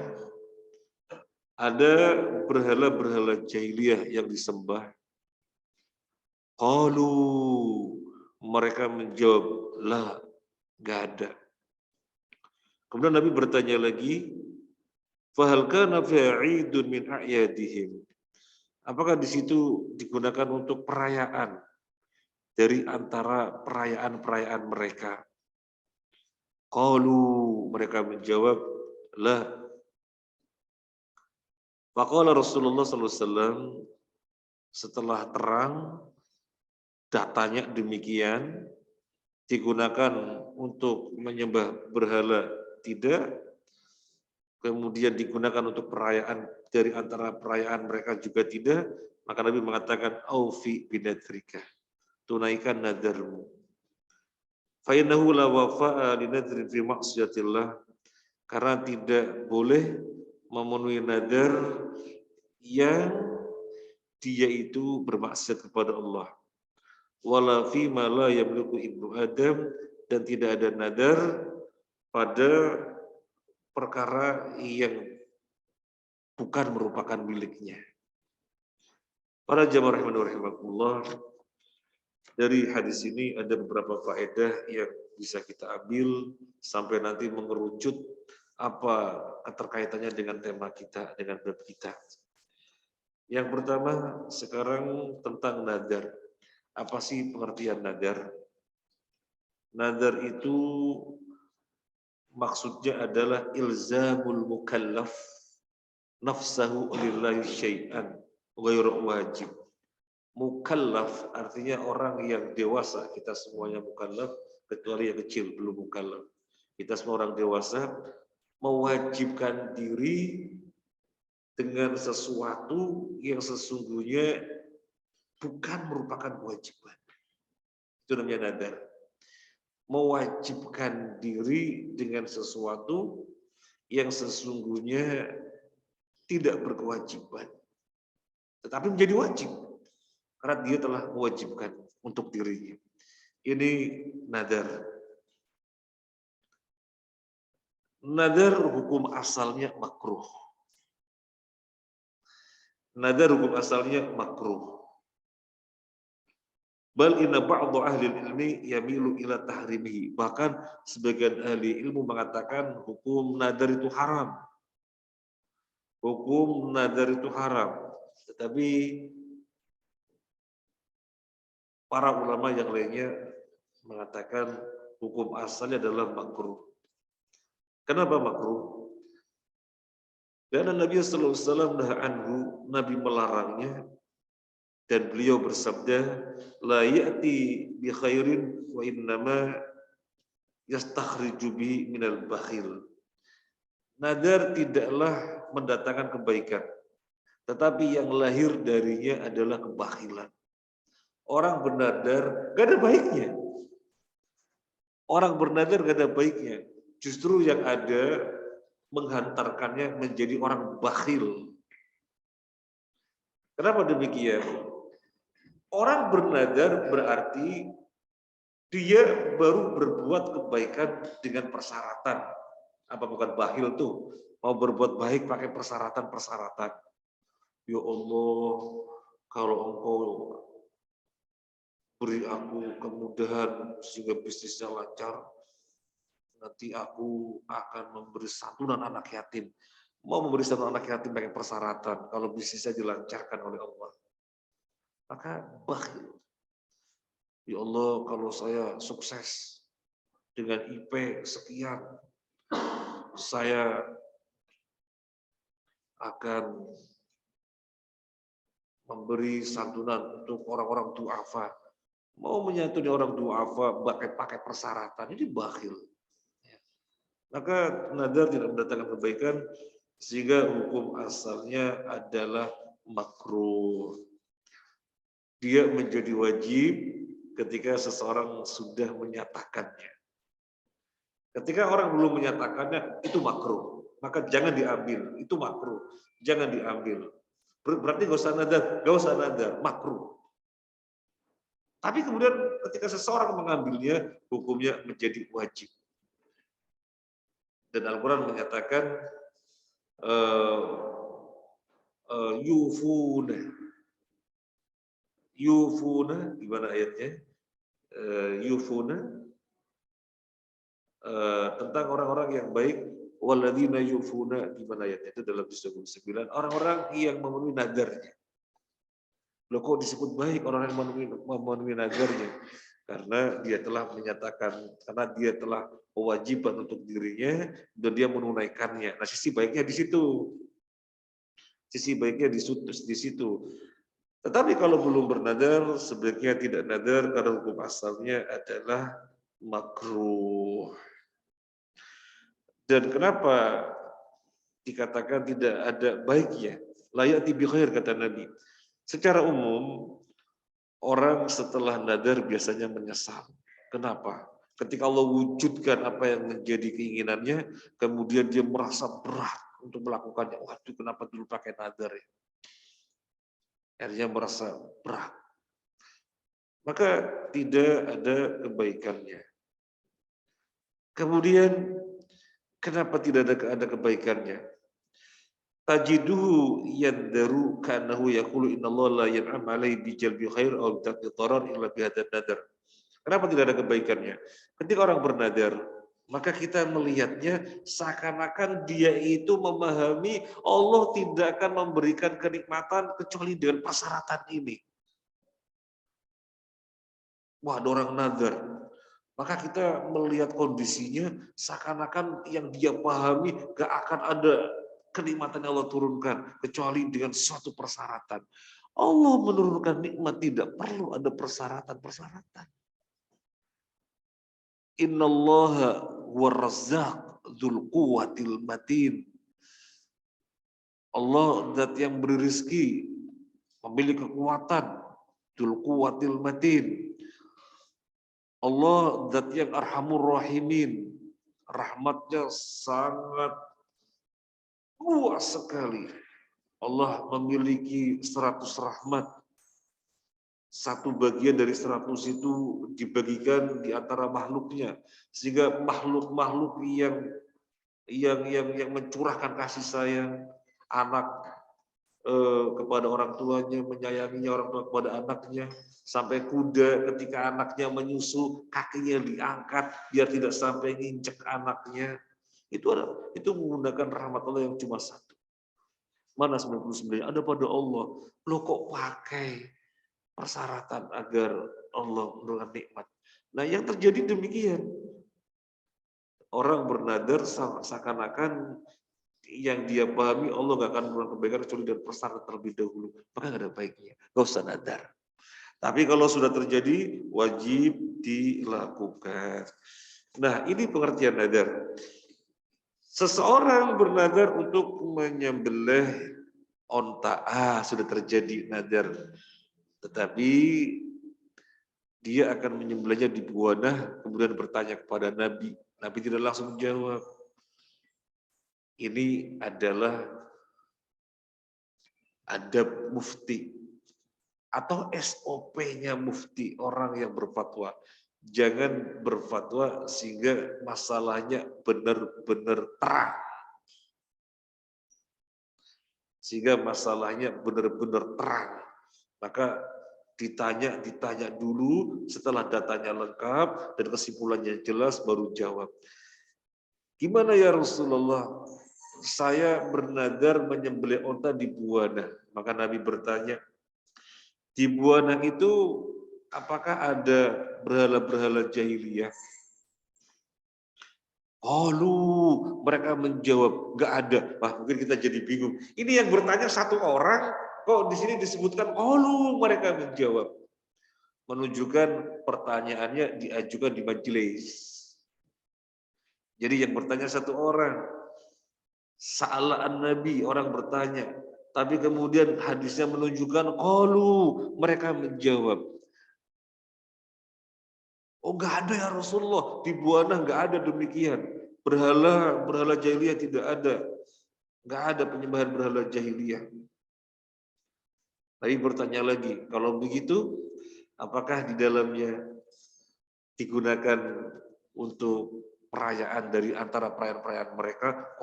ada berhala-berhala jahiliyah yang disembah? Qalu, mereka menjawab, lah, enggak ada. Kemudian Nabi bertanya lagi, fahal kana fa'idun min a'yadihim? Apakah di situ digunakan untuk perayaan dari antara perayaan-perayaan mereka? Qalu, mereka menjawab, lah. Faqala Rasulullah sallallahu alaihi wasallam, setelah terang datanya demikian, digunakan untuk menyembah berhala tidak, kemudian digunakan untuk perayaan dari antara perayaan mereka juga tidak, maka Nabi mengatakan aufi binadrika, tunaikan nadarmu. Fa innahu la wafa'a li nadrin fi ma'siyatillah, karena tidak boleh memenuhi nadar yang dia itu bermaksiat kepada Allah. Wala fi ma la yamliku ibnu Adam, dan tidak ada nadar pada perkara yang bukan merupakan miliknya. Para jamaah rahimakumullah, dari hadis ini ada beberapa faedah yang bisa kita ambil sampai nanti mengerucut apa keterkaitannya dengan tema kita, dengan bab kita. Yang pertama sekarang tentang nadar. Apa sih pengertian nadar? Nadar itu maksudnya adalah ilzamul mukallaf nafsahu lillahi syai'an ghairu wajib. Mukallaf artinya orang yang dewasa, kita semuanya mukallaf kecuali yang kecil belum mukallaf. Kita semua orang dewasa mewajibkan diri dengan sesuatu yang sesungguhnya bukan merupakan kewajiban. Itu namanya nadar. Mewajibkan diri dengan sesuatu yang sesungguhnya tidak berkewajiban, tetapi menjadi wajib karena dia telah mewajibkan untuk dirinya. Ini nadar. Nadar hukum asalnya makruh. Nadar hukum asalnya makruh. Bal inna ba'dhu ahli ilmi yamilu ila tahrimihi. Bahkan sebagian ahli ilmu mengatakan hukum nadar itu haram. Hukum nadar itu haram. Tetapi para ulama yang lainnya mengatakan hukum asalnya adalah makruh. Kenapa makruh? Karena Nabi sallallahu alaihi wasallam Nabi melarangnya, dan beliau bersabda, la ya'ti bi khairin wa innama yastakhriju bi minal bakhil. Nadar tidaklah mendatangkan kebaikan, tetapi yang lahir darinya adalah kebakhilan. Orang bernadar gak ada baiknya. Orang bernadar gak ada baiknya. Justru yang ada menghantarkannya menjadi orang bakhil. Kenapa demikian? Orang bernadar berarti dia baru berbuat kebaikan dengan persyaratan. Apa bukan bakhil tuh? Mau berbuat baik pakai persyaratan-persyaratan. Ya Allah, kalau Engkau beri aku kemudahan sehingga bisnisnya lancar, nanti aku akan memberi santunan anak yatim. Mau memberi santunan anak yatim pakai persyaratan, kalau bisnisnya dilancarkan oleh Allah. Maka bakhil. Ya Allah, kalau saya sukses dengan IP sekian, saya akan memberi santunan untuk orang-orang du'afa. Mau menyantuni orang du'afa pakai persyaratan, ini bakhil. Maka nadar tidak mendatangkan kebaikan, sehingga hukum asalnya adalah makruh. Dia menjadi wajib ketika seseorang sudah menyatakannya. Ketika orang belum menyatakannya, itu makruh. Maka jangan diambil, itu makruh. Jangan diambil. Berarti gak usah nadar, makruh. Tapi kemudian ketika seseorang mengambilnya, hukumnya menjadi wajib. Dan Al-Quran menyatakan yufuna, gimana ayatnya? Yufuna tentang orang-orang yang baik, walladzina yufuna, gimana ayatnya? Itu dalam 9, orang-orang yang memenuhi nadarnya. Loh kok disebut baik orang yang memenuhi nadarnya? Karena dia telah menyatakan, karena dia telah kewajiban untuk dirinya dan dia menunaikannya. Nah, sisi baiknya di situ. Sisi baiknya di situ. Tetapi kalau belum bernadar, sebaiknya tidak nadar karena hukum asalnya adalah makruh. Dan kenapa dikatakan tidak ada baiknya? Layak bi khair, kata Nabi. Secara umum, orang setelah nadar biasanya menyesal. Kenapa? Ketika Allah wujudkan apa yang menjadi keinginannya, kemudian dia merasa berat untuk melakukannya. Waduh, kenapa dulu pakai nadar ya? Akhirnya merasa berat. Maka tidak ada kebaikannya. Kemudian, kenapa tidak ada kebaikannya? Tajiduhu yandaru kanahu yaqulu innallaha la yan'am 'alaihi bi jalbi khair aw daf'i dharar illa bi hadzal nadar. Kenapa tidak ada kebaikannya? Ketika orang bernadar, maka kita melihatnya seakan-akan dia itu memahami Allah tidak akan memberikan kenikmatan kecuali dengan persyaratan ini. Wah, ada orang nadar. Maka kita melihat kondisinya seakan-akan yang dia pahami gak akan ada kenikmatan yang Allah turunkan kecuali dengan suatu persyaratan. Allah menurunkan nikmat tidak perlu ada persyaratan-persyaratan. Innallaha huwar-razzaq dzul quwwatil matin. Allah zat yang beri rezeki, memiliki kekuatan, dzul quwwatil matin. Allah zat yang arhamur rahimin, rahmatnya sangat luas sekali. Allah memiliki 100 rahmat. Satu bagian dari 100 itu dibagikan di antara makhluknya, sehingga makhluk-makhluk yang mencurahkan kasih sayang, anak kepada orang tuanya, menyayanginya orang tua kepada anaknya, sampai kuda ketika anaknya menyusu kakinya diangkat biar tidak sampai nginjek anaknya. Itu menggunakan rahmat Allah yang cuma satu. Mana 99? Ada pada Allah. Lo kok pakai persyaratan agar Allah memberikan nikmat? Nah, yang terjadi demikian. Orang bernadar seakan-akan yang dia pahami Allah gak akan memberikan kebaikan kecuali dari persyaratan terlebih dahulu. Maka gak ada baiknya. Gak usah nadar. Tapi kalau sudah terjadi, wajib dilakukan. Nah, ini pengertian nadar. Seseorang bernadar untuk menyembelih onta. Sudah terjadi nadar. Tetapi dia akan menyembelihnya di buana, kemudian bertanya kepada Nabi. Nabi tidak langsung menjawab. Ini adalah adab mufti atau SOP-nya mufti, orang yang berfatwa. Jangan berfatwa sehingga masalahnya benar-benar terang. Sehingga masalahnya benar-benar terang. Maka ditanya dulu, setelah datanya lengkap dan kesimpulannya jelas baru jawab. Gimana ya Rasulullah? Saya bernadar menyembelih onta di buana. Maka Nabi bertanya, di buana itu apakah ada berhala-berhala jahiliyah? Mereka menjawab, nggak ada. Wah, mungkin kita jadi bingung. Ini yang bertanya satu orang, kok di sini disebutkan mereka menjawab. Menunjukkan pertanyaannya diajukan di majelis. Jadi yang bertanya satu orang. Sa'alaan Nabi, orang bertanya. Tapi kemudian hadisnya menunjukkan, mereka menjawab. Nggak ada ya Rasulullah, di buana nggak ada demikian. Berhala jahiliyah tidak ada. Nggak ada penyembahan berhala jahiliyah. Nabi bertanya lagi, kalau begitu, apakah di dalamnya digunakan untuk perayaan dari antara perayaan-perayaan mereka?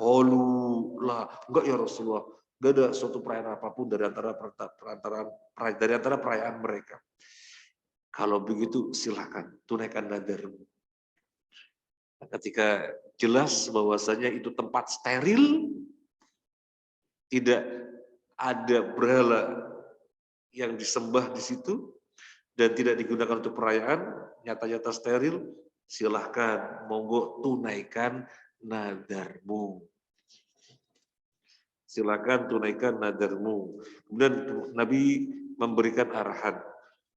Enggak ya Rasulullah. Enggak ada suatu perayaan apapun dari antara perayaan mereka. Kalau begitu silakan tunaikan nadarmu. Ketika jelas bahwasanya itu tempat steril, tidak ada berhala yang disembah di situ dan tidak digunakan untuk perayaan, nyata-nyata steril, silahkan, monggo tunaikan nadarmu. Silakan tunaikan nadarmu. Kemudian Nabi memberikan arahan.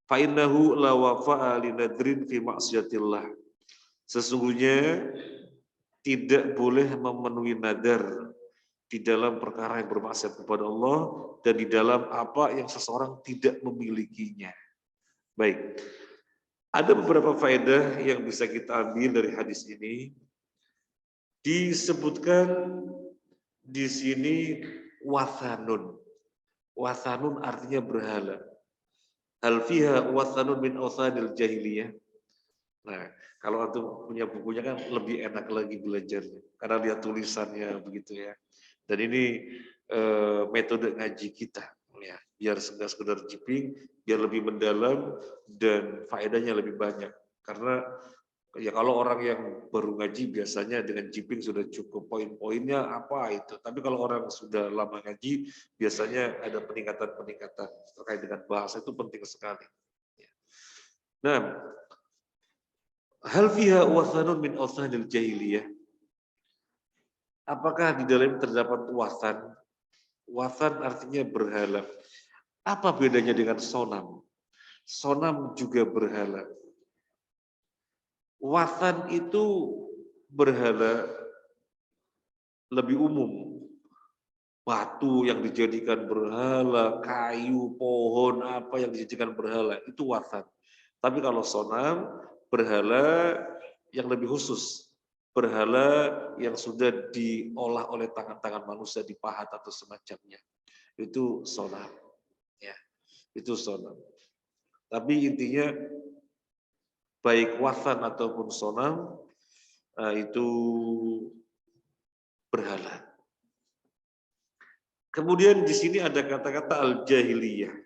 Fa'innahu la wafa'a li nadrin fi maksiatillah. Sesungguhnya tidak boleh memenuhi nadar di dalam perkara yang bermaksiat kepada Allah dan di dalam apa yang seseorang tidak memilikinya. Baik. Ada beberapa faedah yang bisa kita ambil dari hadis ini. Disebutkan di sini wathanun. Wathanun artinya berhala. Hal fiha wathanun min awthanil jahiliyah. Nah, kalau antum punya bukunya kan lebih enak lagi belajarnya karena lihat tulisannya begitu ya. Dan ini metode ngaji kita ya, biar enggak sekedar jiping, biar lebih mendalam dan faedahnya lebih banyak. Karena ya kalau orang yang baru ngaji biasanya dengan jiping sudah cukup, poin-poinnya apa itu. Tapi kalau orang sudah lama ngaji biasanya ada peningkatan-peningkatan terkait dengan bahasa, itu penting sekali. Nah, hal fiha wathanun min awthanil jahiliyah. Apakah di dalam terdapat wathan? Wathan artinya berhala. Apa bedanya dengan sonam? Sonam juga berhala. Wathan itu berhala lebih umum. Batu yang dijadikan berhala, kayu, pohon, apa yang dijadikan berhala, itu wathan. Tapi kalau sonam, berhala yang lebih khusus. Berhala yang sudah diolah oleh tangan-tangan manusia, dipahat atau semacamnya. Itu sonam. Ya, itu sonam. Tapi intinya, baik wathan ataupun sonam, itu berhala. Kemudian di sini ada kata-kata al-jahiliyah.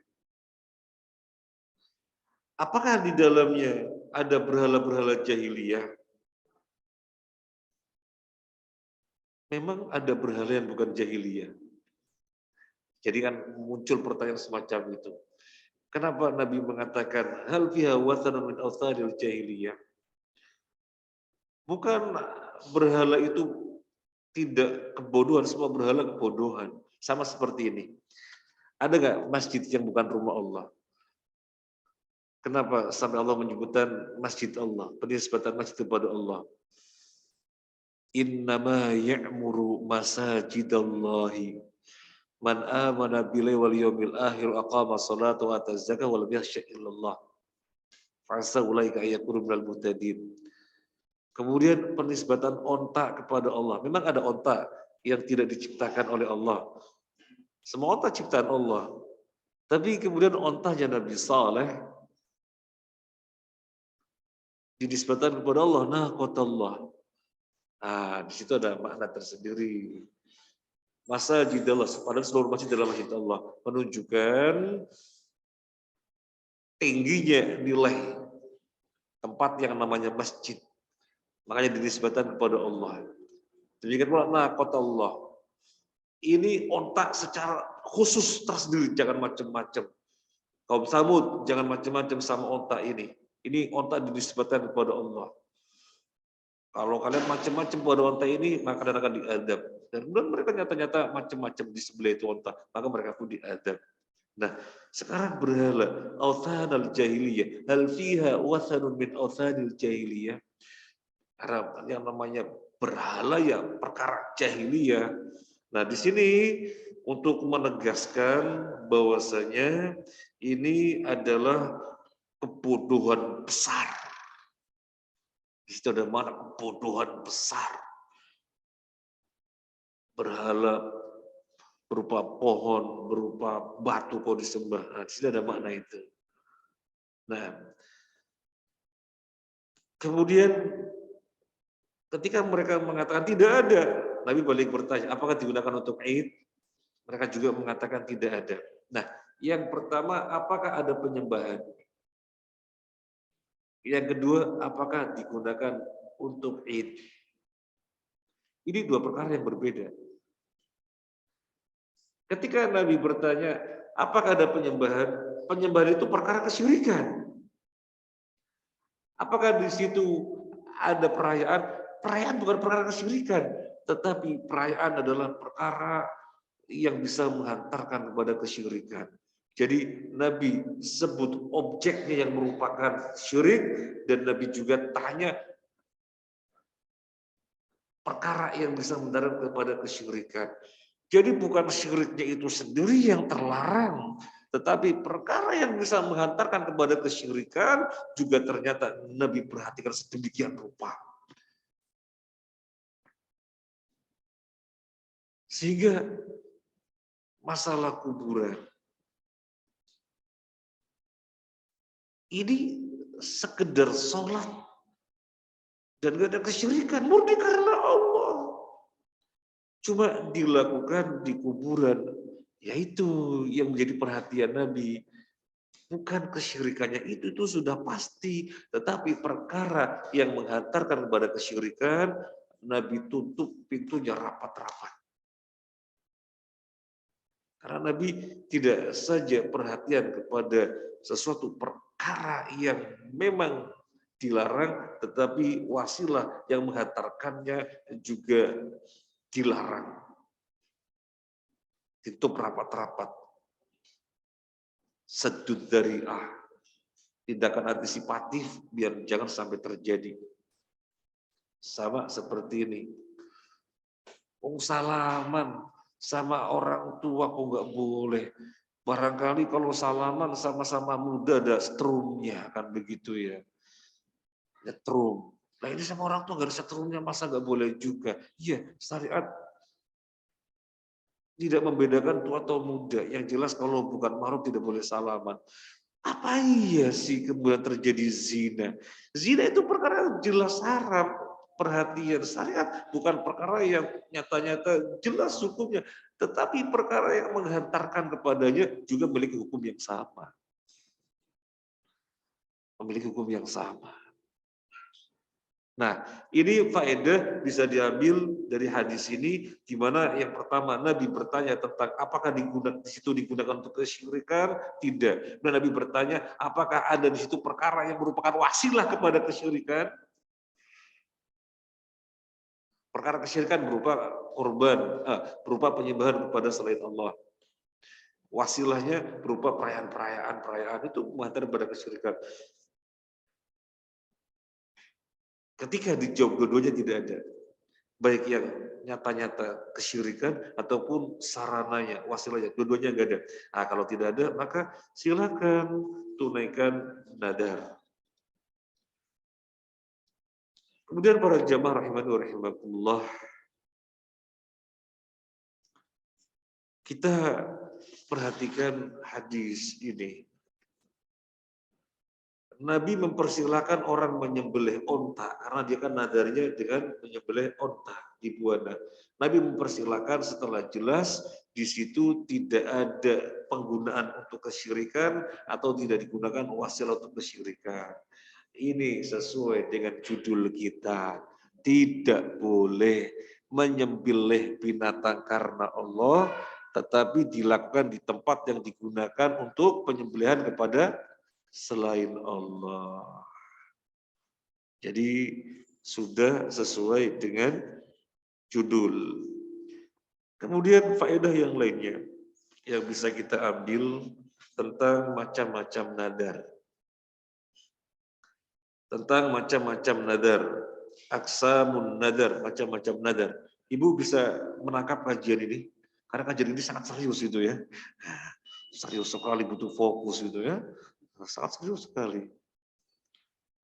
Apakah di dalamnya ada berhala-berhala jahiliyah? Memang ada berhala yang bukan jahiliyah. Jadi kan muncul pertanyaan semacam itu. Kenapa Nabi mengatakan hal fiha wathanun min awthanil jahiliyah? Bukan berhala itu tidak kebodohan, semua berhala kebodohan. Sama seperti ini. Ada nggak masjid yang bukan rumah Allah? Kenapa sampai Allah menyebutkan masjid Allah, penisbatan masjid kepada Allah? Innama ya'muru masajidallahi man amana billahi wal yawmil akhir aqama sholata wa ata zakata wa lam yakhsha illallah. Fa'asa ulaika ayakunu minal muhtadin. Kemudian penisbatan onta kepada Allah. Memang ada onta yang tidak diciptakan oleh Allah. Semua onta ciptaan Allah. Tapi kemudian ontanya Nabi Saleh dinisbatan kepada Allah, naqatallah. Nah, di situ ada makna tersendiri. Masjid Allah, padahal seluruh masjid adalah masjid Allah, menunjukkan tingginya nilai tempat yang namanya masjid. Makanya dinisbatan kepada Allah. Demikian pula naqatallah. Ini ontak secara khusus tersendiri, jangan macam-macam. Kaum Samud jangan macam-macam sama ontak ini. Ini ontak dinisbatan kepada Allah. Kalau kalian macam-macam pada onta ini, maka kalian akan diadab. Dan kemudian mereka nyata-nyata macam-macam di sebelah itu onta, maka mereka pun diadab. Nah, sekarang berhala, awthanal jahiliyah, hal fiha wathanun min awthanil jahiliyah. Karena yang namanya berhala ya perkara jahiliyah. Nah, di sini untuk menegaskan bahwasanya ini adalah kebodohan besar. Di situ ada mana kebodohan besar. Berhala berupa pohon, berupa batu kau disembah. Nah, di sini ada makna itu. Nah, kemudian ketika mereka mengatakan tidak ada, Nabi balik bertanya, apakah digunakan untuk Id? Mereka juga mengatakan tidak ada. Nah, yang pertama, apakah ada penyembahan? Yang kedua, apakah digunakan untuk Id? Ini dua perkara yang berbeda. Ketika Nabi bertanya, apakah ada penyembahan? Penyembahan itu perkara kesyirikan. Apakah di situ ada perayaan? Perayaan bukan perkara kesyirikan, tetapi perayaan adalah perkara yang bisa menghantarkan kepada kesyirikan. Jadi Nabi sebut objeknya yang merupakan syirik, dan Nabi juga tanya perkara yang bisa mendarat kepada kesyirikan. Jadi bukan syiriknya itu sendiri yang terlarang, tetapi perkara yang bisa menghantarkan kepada kesyirikan juga ternyata Nabi perhatikan sedemikian rupa. Sehingga masalah kuburan ini sekedar sholat dan gak ada kesyirikan, murni karena Allah. Cuma dilakukan di kuburan, yaitu yang menjadi perhatian Nabi. Bukan kesyirikannya itu sudah pasti, tetapi perkara yang menghantarkan kepada kesyirikan, Nabi tutup pintunya rapat-rapat. Karena Nabi tidak saja perhatian kepada sesuatu perkara yang memang dilarang, tetapi wasilah yang menghantarkannya juga dilarang. Ditutup rapat-rapat. Sedut dariah. Tindakan antisipatif biar jangan sampai terjadi. Sama seperti ini. Salaman sama orang tua kok nggak boleh. Barangkali kalau salaman sama-sama muda ada strumnya, kan begitu ya. Nyetrum. Nah ini sama orang tua nggak ada setrumnya, masa nggak boleh juga? Iya, syariat tidak membedakan tua atau muda. Yang jelas kalau bukan mahram tidak boleh salaman. Apa iya sih kemudian terjadi zina? Zina itu perkara jelas haram. Perhatian syariat bukan perkara yang nyata-nyata jelas hukumnya, tetapi perkara yang menghantarkan kepadanya juga memiliki hukum yang sama. Memiliki hukum yang sama. Nah, ini faedah bisa diambil dari hadis ini, di mana yang pertama Nabi bertanya tentang apakah di situ digunakan untuk kesyirikan? Tidak. Dan Nabi bertanya, apakah ada di situ perkara yang merupakan wasilah kepada kesyirikan? Perkara kesyirikan berupa korban, berupa penyembahan kepada selain Allah. Wasilahnya berupa perayaan itu mengantar kepada kesyirikan. Ketika dijawab dua-duanya tidak ada, baik yang nyata-nyata kesyirikan ataupun sarananya, wasilahnya, dua-duanya nggak ada. Nah, kalau tidak ada, maka silakan tunaikan nadar. Kemudian para jamaah rahimani wa rahimakumullah, kita perhatikan hadis ini. Nabi mempersilahkan orang menyembelih onta karena dia kan nadarnya dengan menyembelih onta di buana. Nabi mempersilahkan setelah jelas di situ tidak ada penggunaan untuk kesyirikan atau tidak digunakan wasilah untuk kesyirikan. Ini sesuai dengan judul kita. Tidak boleh menyembelih binatang karena Allah, tetapi dilakukan di tempat yang digunakan untuk penyembelihan kepada selain Allah. Jadi sudah sesuai dengan judul. Kemudian faedah yang lainnya yang bisa kita ambil tentang macam-macam nadar. Tentang macam-macam nadar. Aksamun nadar, macam-macam nadar. Ibu bisa menangkap kajian ini? Karena kajian ini sangat serius itu ya. Serius sekali, butuh fokus gitu ya. Sangat serius sekali.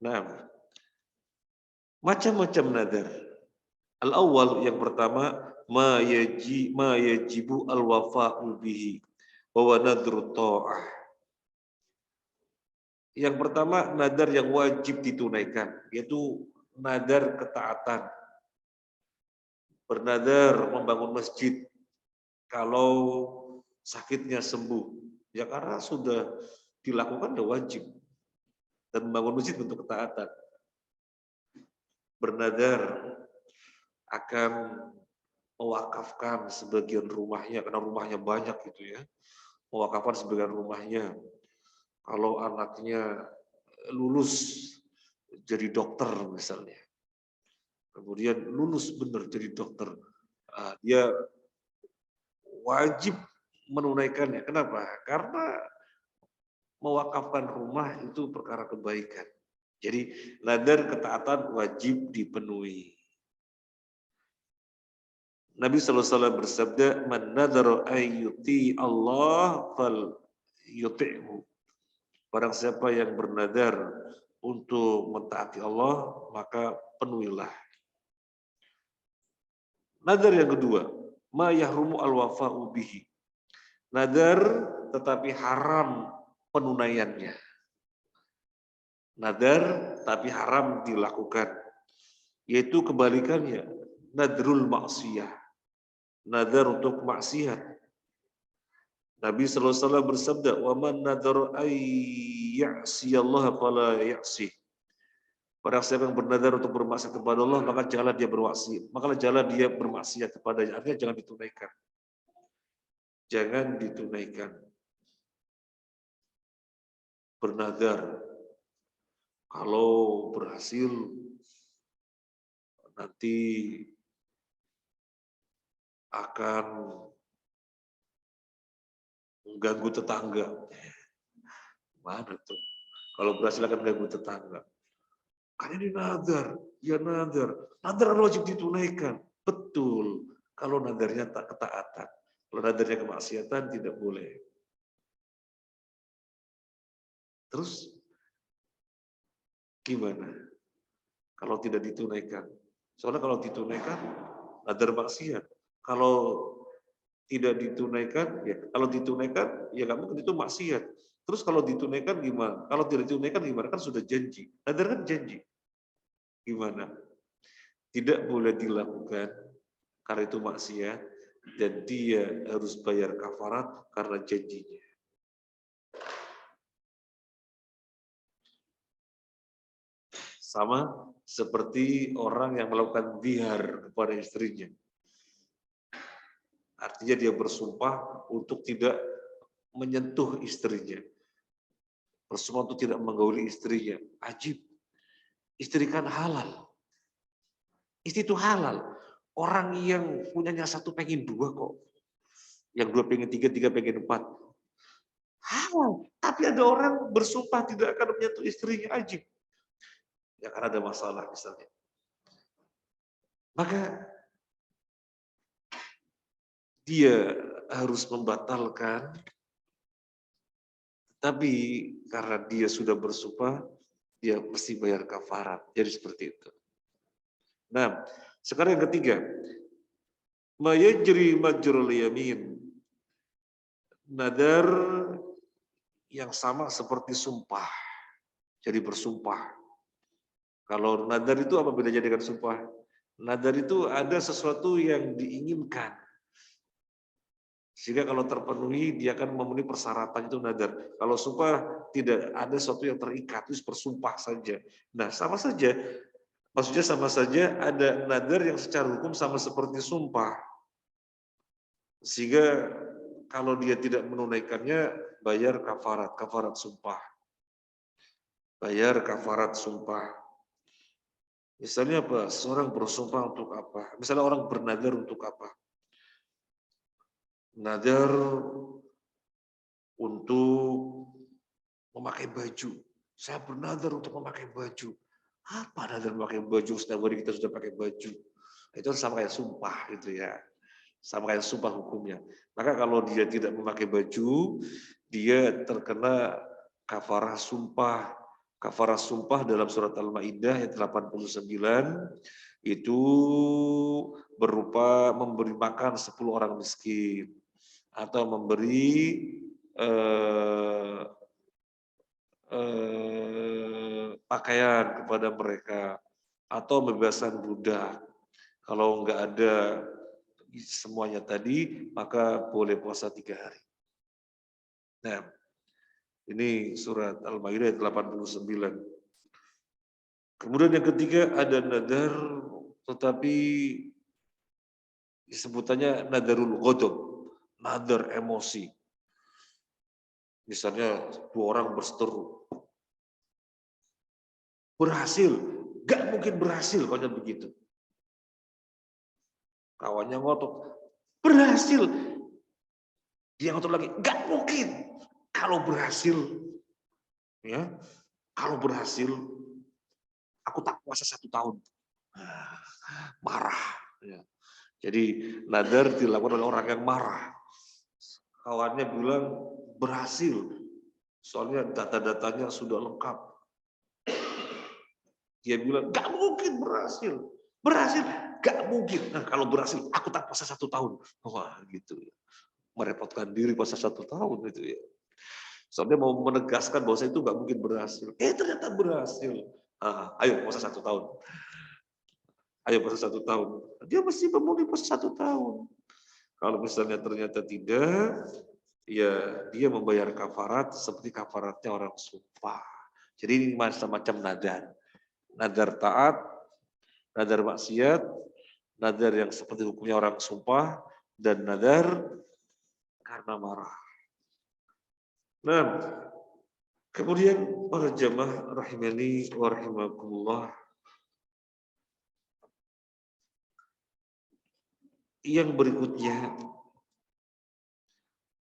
Nah, macam-macam nadar. Al-awwal yang pertama ma yajibu al-wafa'u bihi wa nadru ta'ah. Yang pertama nadar yang wajib ditunaikan, yaitu nadar ketaatan. Bernadar membangun masjid kalau sakitnya sembuh. Ya karena sudah dilakukan sudah wajib. Dan membangun masjid untuk ketaatan. Bernadar akan mewakafkan sebagian rumahnya, karena rumahnya banyak gitu ya. Mewakafkan sebagian rumahnya. Kalau anaknya lulus jadi dokter misalnya. Kemudian lulus benar jadi dokter. Dia wajib menunaikannya. Kenapa? Karena mewakafkan rumah itu perkara kebaikan. Jadi nadar ketaatan wajib dipenuhi. Nabi SAW bersabda, "Man nadhara ayyuti Allah fal yuti'hu." Barang siapa yang bernadar untuk mentaati Allah, maka penuhilah. Nadar yang kedua, ma yahrumu al-wafa'u bihi. Nadar tetapi haram penunaiannya. Nadar tapi haram dilakukan. Yaitu kebalikannya, nadrul maksiyah. Nadar untuk maksiat. Nabi SAW bersabda, "Wa man nadhara ay ya'siyallaha fala ya'si." Barang siapa yang bernadar untuk bermaksiat kepada Allah, maka janganlah dia bermaksiat. Maka janganlah dia bermaksiat kepadanya. Artinya jangan ditunaikan. Jangan ditunaikan. Bernadar. Kalau berhasil nanti akan mengganggu tetangga. Mana tuh? Kalau berhasil akan mengganggu tetangga. Kan ini nadar, ya nadar. Nadar wajib ditunaikan. Betul. Kalau nadarnya tak ketaatan. Kalau nadarnya kemaksiatan tidak boleh. Terus gimana? Kalau tidak ditunaikan. Soalnya kalau ditunaikan, nadar maksiat. Kalau tidak ditunaikan, ya kalau ditunaikan, ya nggak mungkin itu maksiat. Terus kalau ditunaikan gimana? Kalau tidak ditunaikan gimana? Kan sudah janji. Nadar kan janji. Gimana? Tidak boleh dilakukan karena itu maksiat dan dia harus bayar kafarat karena janjinya. Sama seperti orang yang melakukan zihar kepada istrinya. Artinya dia bersumpah untuk tidak menyentuh istrinya. Bersumpah untuk tidak menggauli istrinya. Ajib. Istri kan halal. Istri itu halal. Orang yang punyanya satu pengen dua kok. Yang dua pengen tiga, tiga pengen empat. Halal. Tapi ada orang bersumpah tidak akan menyentuh istrinya. Ajib. Ya karena ada masalah misalnya. Maka dia harus membatalkan, tapi karena dia sudah bersumpah, dia mesti bayar kafarat. Jadi seperti itu. Nah, sekarang yang ketiga, mayajri majrul yamin. Nadar yang sama seperti sumpah. Jadi bersumpah. Kalau nadar itu apa bedanya dengan sumpah? Nadar itu ada sesuatu yang diinginkan. Sehingga kalau terpenuhi, dia akan memenuhi persyaratan itu nadar. Kalau sumpah, tidak ada sesuatu yang terikat, itu bersumpah saja. Nah, sama saja. Maksudnya sama saja ada nadar yang secara hukum sama seperti sumpah. Sehingga kalau dia tidak menunaikannya, bayar kafarat sumpah. Bayar kafarat sumpah. Misalnya apa? Seorang bersumpah untuk apa? Misalnya orang bernadar untuk apa? Nadar untuk memakai baju. Saya bernadar untuk memakai baju. Apa nadar memakai baju? Setiap hari kita sudah pakai baju. Itu sama kayak sumpah gitu ya. Sama kayak sumpah hukumnya. Maka kalau dia tidak memakai baju, dia terkena kafarah sumpah. Kafarah sumpah dalam surat Al-Maidah ayat 89 itu berupa memberi makan 10 orang miskin atau memberi pakaian kepada mereka atau membebaskan budak. Kalau nggak ada semuanya tadi, maka boleh puasa 3 hari. Nah, ini surat Al-Maidah ayat 89. Kemudian yang ketiga ada nadar, tetapi disebutannya nadarul ghadab, nadar emosi. Misalnya 2 orang berseteru. Berhasil, nggak mungkin berhasil kalau begitu. Kawannya ngotot, berhasil. Dia ngotot lagi, nggak mungkin. Kalau berhasil, ya, kalau berhasil, aku tak puasa 1 tahun. Marah. Ya. Jadi nadar dilakukan oleh orang yang marah. Kawannya bilang berhasil, soalnya data-datanya sudah lengkap. Dia bilang nggak mungkin berhasil, berhasil nggak mungkin. Nah, kalau berhasil, aku tak puasa 1 tahun. Wah gitu ya, merepotkan diri puasa 1 tahun itu ya. Soalnya mau menegaskan bahwa itu nggak mungkin berhasil. Ternyata berhasil. Ayo puasa 1 tahun. Ayo puasa 1 tahun. Dia mesti memenuhi puasa 1 tahun. Kalau misalnya ternyata tidak, ya dia membayar kafarat seperti kafaratnya orang sumpah. Jadi ini macam-macam nadar. Nadar taat, nadar maksiat, nadar yang seperti hukumnya orang sumpah, dan nadar karena marah. Nah, kemudian para jamaah rahimani wa rahimakumullah, yang berikutnya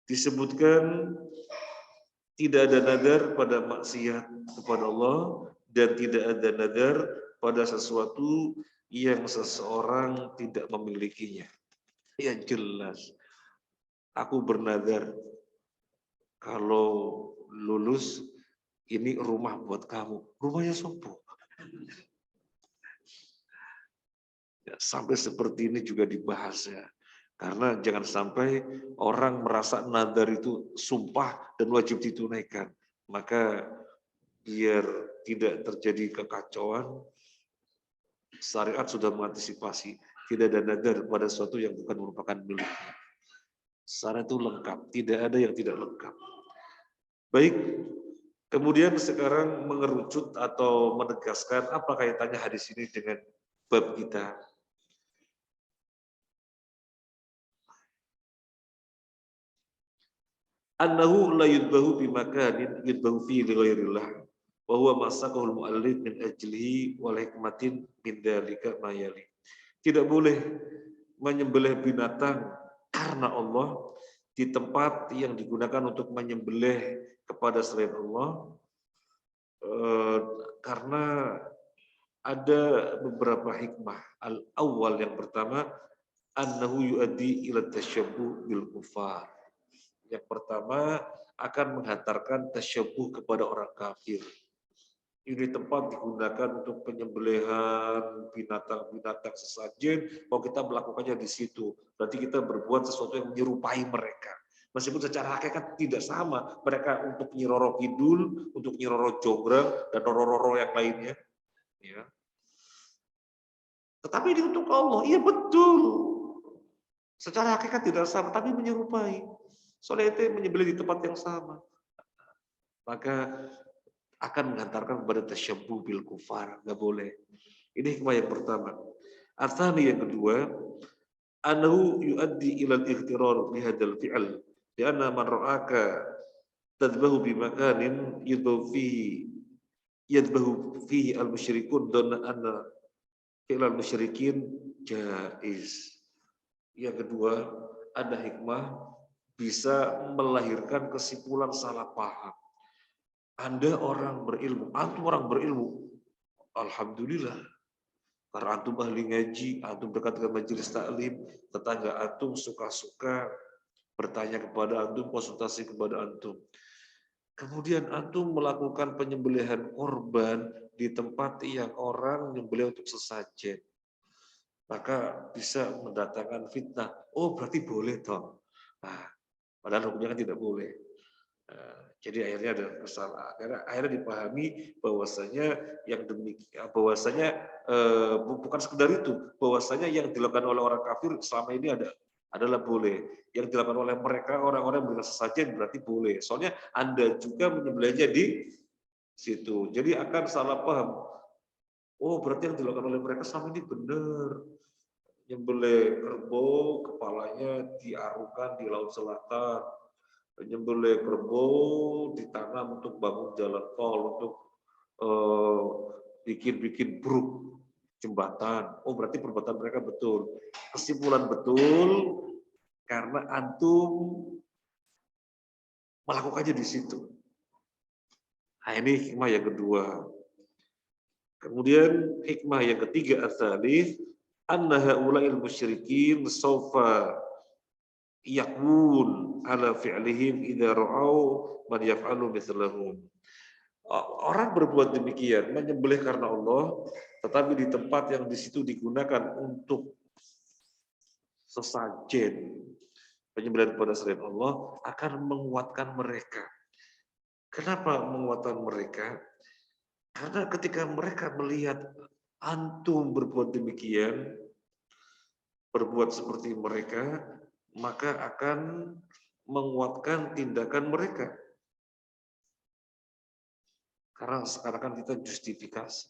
disebutkan tidak ada nadar pada maksiat kepada Allah dan tidak ada nadar pada sesuatu yang seseorang tidak memilikinya. Ya jelas. Aku bernadar kalau lulus ini rumah buat kamu. Rumahnya sopo. Ya, sampai seperti ini juga dibahas ya. Karena jangan sampai orang merasa nadar itu sumpah dan wajib ditunaikan. Maka biar tidak terjadi kekacauan, syariat sudah mengantisipasi. Tidak ada nadar pada sesuatu yang bukan merupakan miliknya. Syariat itu lengkap, tidak ada yang tidak lengkap. Baik, Kemudian sekarang mengerucut atau menegaskan apa kaitannya hadis ini dengan bab kita. Annahu la yudbahu bimakanin yudbahu fi li ghairillah wa huwa masaqahul muallif min ajlihi wal hikmatin min dzalika ma yali. Tidak boleh menyembelih binatang karena Allah di tempat yang digunakan untuk menyembelih kepada selain Allah, karena ada beberapa hikmah. Al-awwal, yang pertama, annahu yuaddi ila tasyabbuh bil kufar. Yang pertama, akan menghantarkan tasyabbuh kepada orang kafir. Ini tempat digunakan untuk penyembelihan binatang-binatang sesajen. Kalau kita melakukannya di situ, berarti kita berbuat sesuatu yang menyerupai mereka. Meskipun secara hakikat tidak sama, mereka untuk Nyi Roro Kidul, untuk Nyi Roro Jonggrang, dan Roro-Roro yang lainnya. Ya. Tetapi ini untuk Allah, iya betul. Secara hakikat tidak sama, tapi menyerupai. Soalnya itu menyembelih di tempat yang sama. Maka akan mengantarkan kepada tasyabbuh bil kufar, nggak boleh. Ini hikmah yang pertama. Atsani, yang kedua, annahu yuaddi ila al-ightirar bi hadzal fi'l, di anna man ra'aka tadbahu bi makanin yadbahu fihi al-musyrikun dan anna fi'l al-musyrikin jaiz. Yang kedua, ada hikmah bisa melahirkan kesimpulan salah paham. Anda orang berilmu, antum orang berilmu, alhamdulillah. Karena antum ahli ngaji, antum dekat dengan majelis taklim, tetangga antum suka-suka bertanya kepada antum, konsultasi kepada antum. Kemudian antum melakukan penyembelihan korban di tempat yang orang menyembelih untuk sesajen. Maka bisa mendatangkan fitnah. Oh, berarti boleh toh. Nah, padahal hukumnya kan tidak boleh. Jadi akhirnya ada kesalahan. Karena akhirnya dipahami bahwasanya yang demikian, bahwasanya bukan sekedar itu, bahwasanya yang dilakukan oleh orang kafir selama ini adalah boleh. Yang dilakukan oleh mereka orang-orang yang beriman sesajen berarti boleh. Soalnya Anda juga menyembelihnya di situ. Jadi akan salah paham. Oh, berarti yang dilakukan oleh mereka selama ini benar. Nyembelih kerbau, kepalanya diarukan di laut selatan. Menyembelih kerbau ditanam untuk bangun jalan tol, untuk bikin bruk jembatan. Oh, berarti perbuatan mereka betul. Kesimpulan betul karena antum melakukannya di situ. Nah, ini hikmah yang kedua. Kemudian hikmah yang ketiga, ats-tsalits, anna haula'il musyrikin sawfa yakwun ala fi'lihim idza ra'au man yaf'alu mithlahum. Orang berbuat demikian, menyembelih karena Allah, tetapi di tempat yang di situ digunakan untuk sesajen, penyembelihan kepada selain Allah, akan menguatkan mereka. Kenapa menguatkan mereka? Karena ketika mereka melihat antum berbuat demikian, berbuat seperti mereka, maka akan menguatkan tindakan mereka. Karena sekarang kan kita justifikasi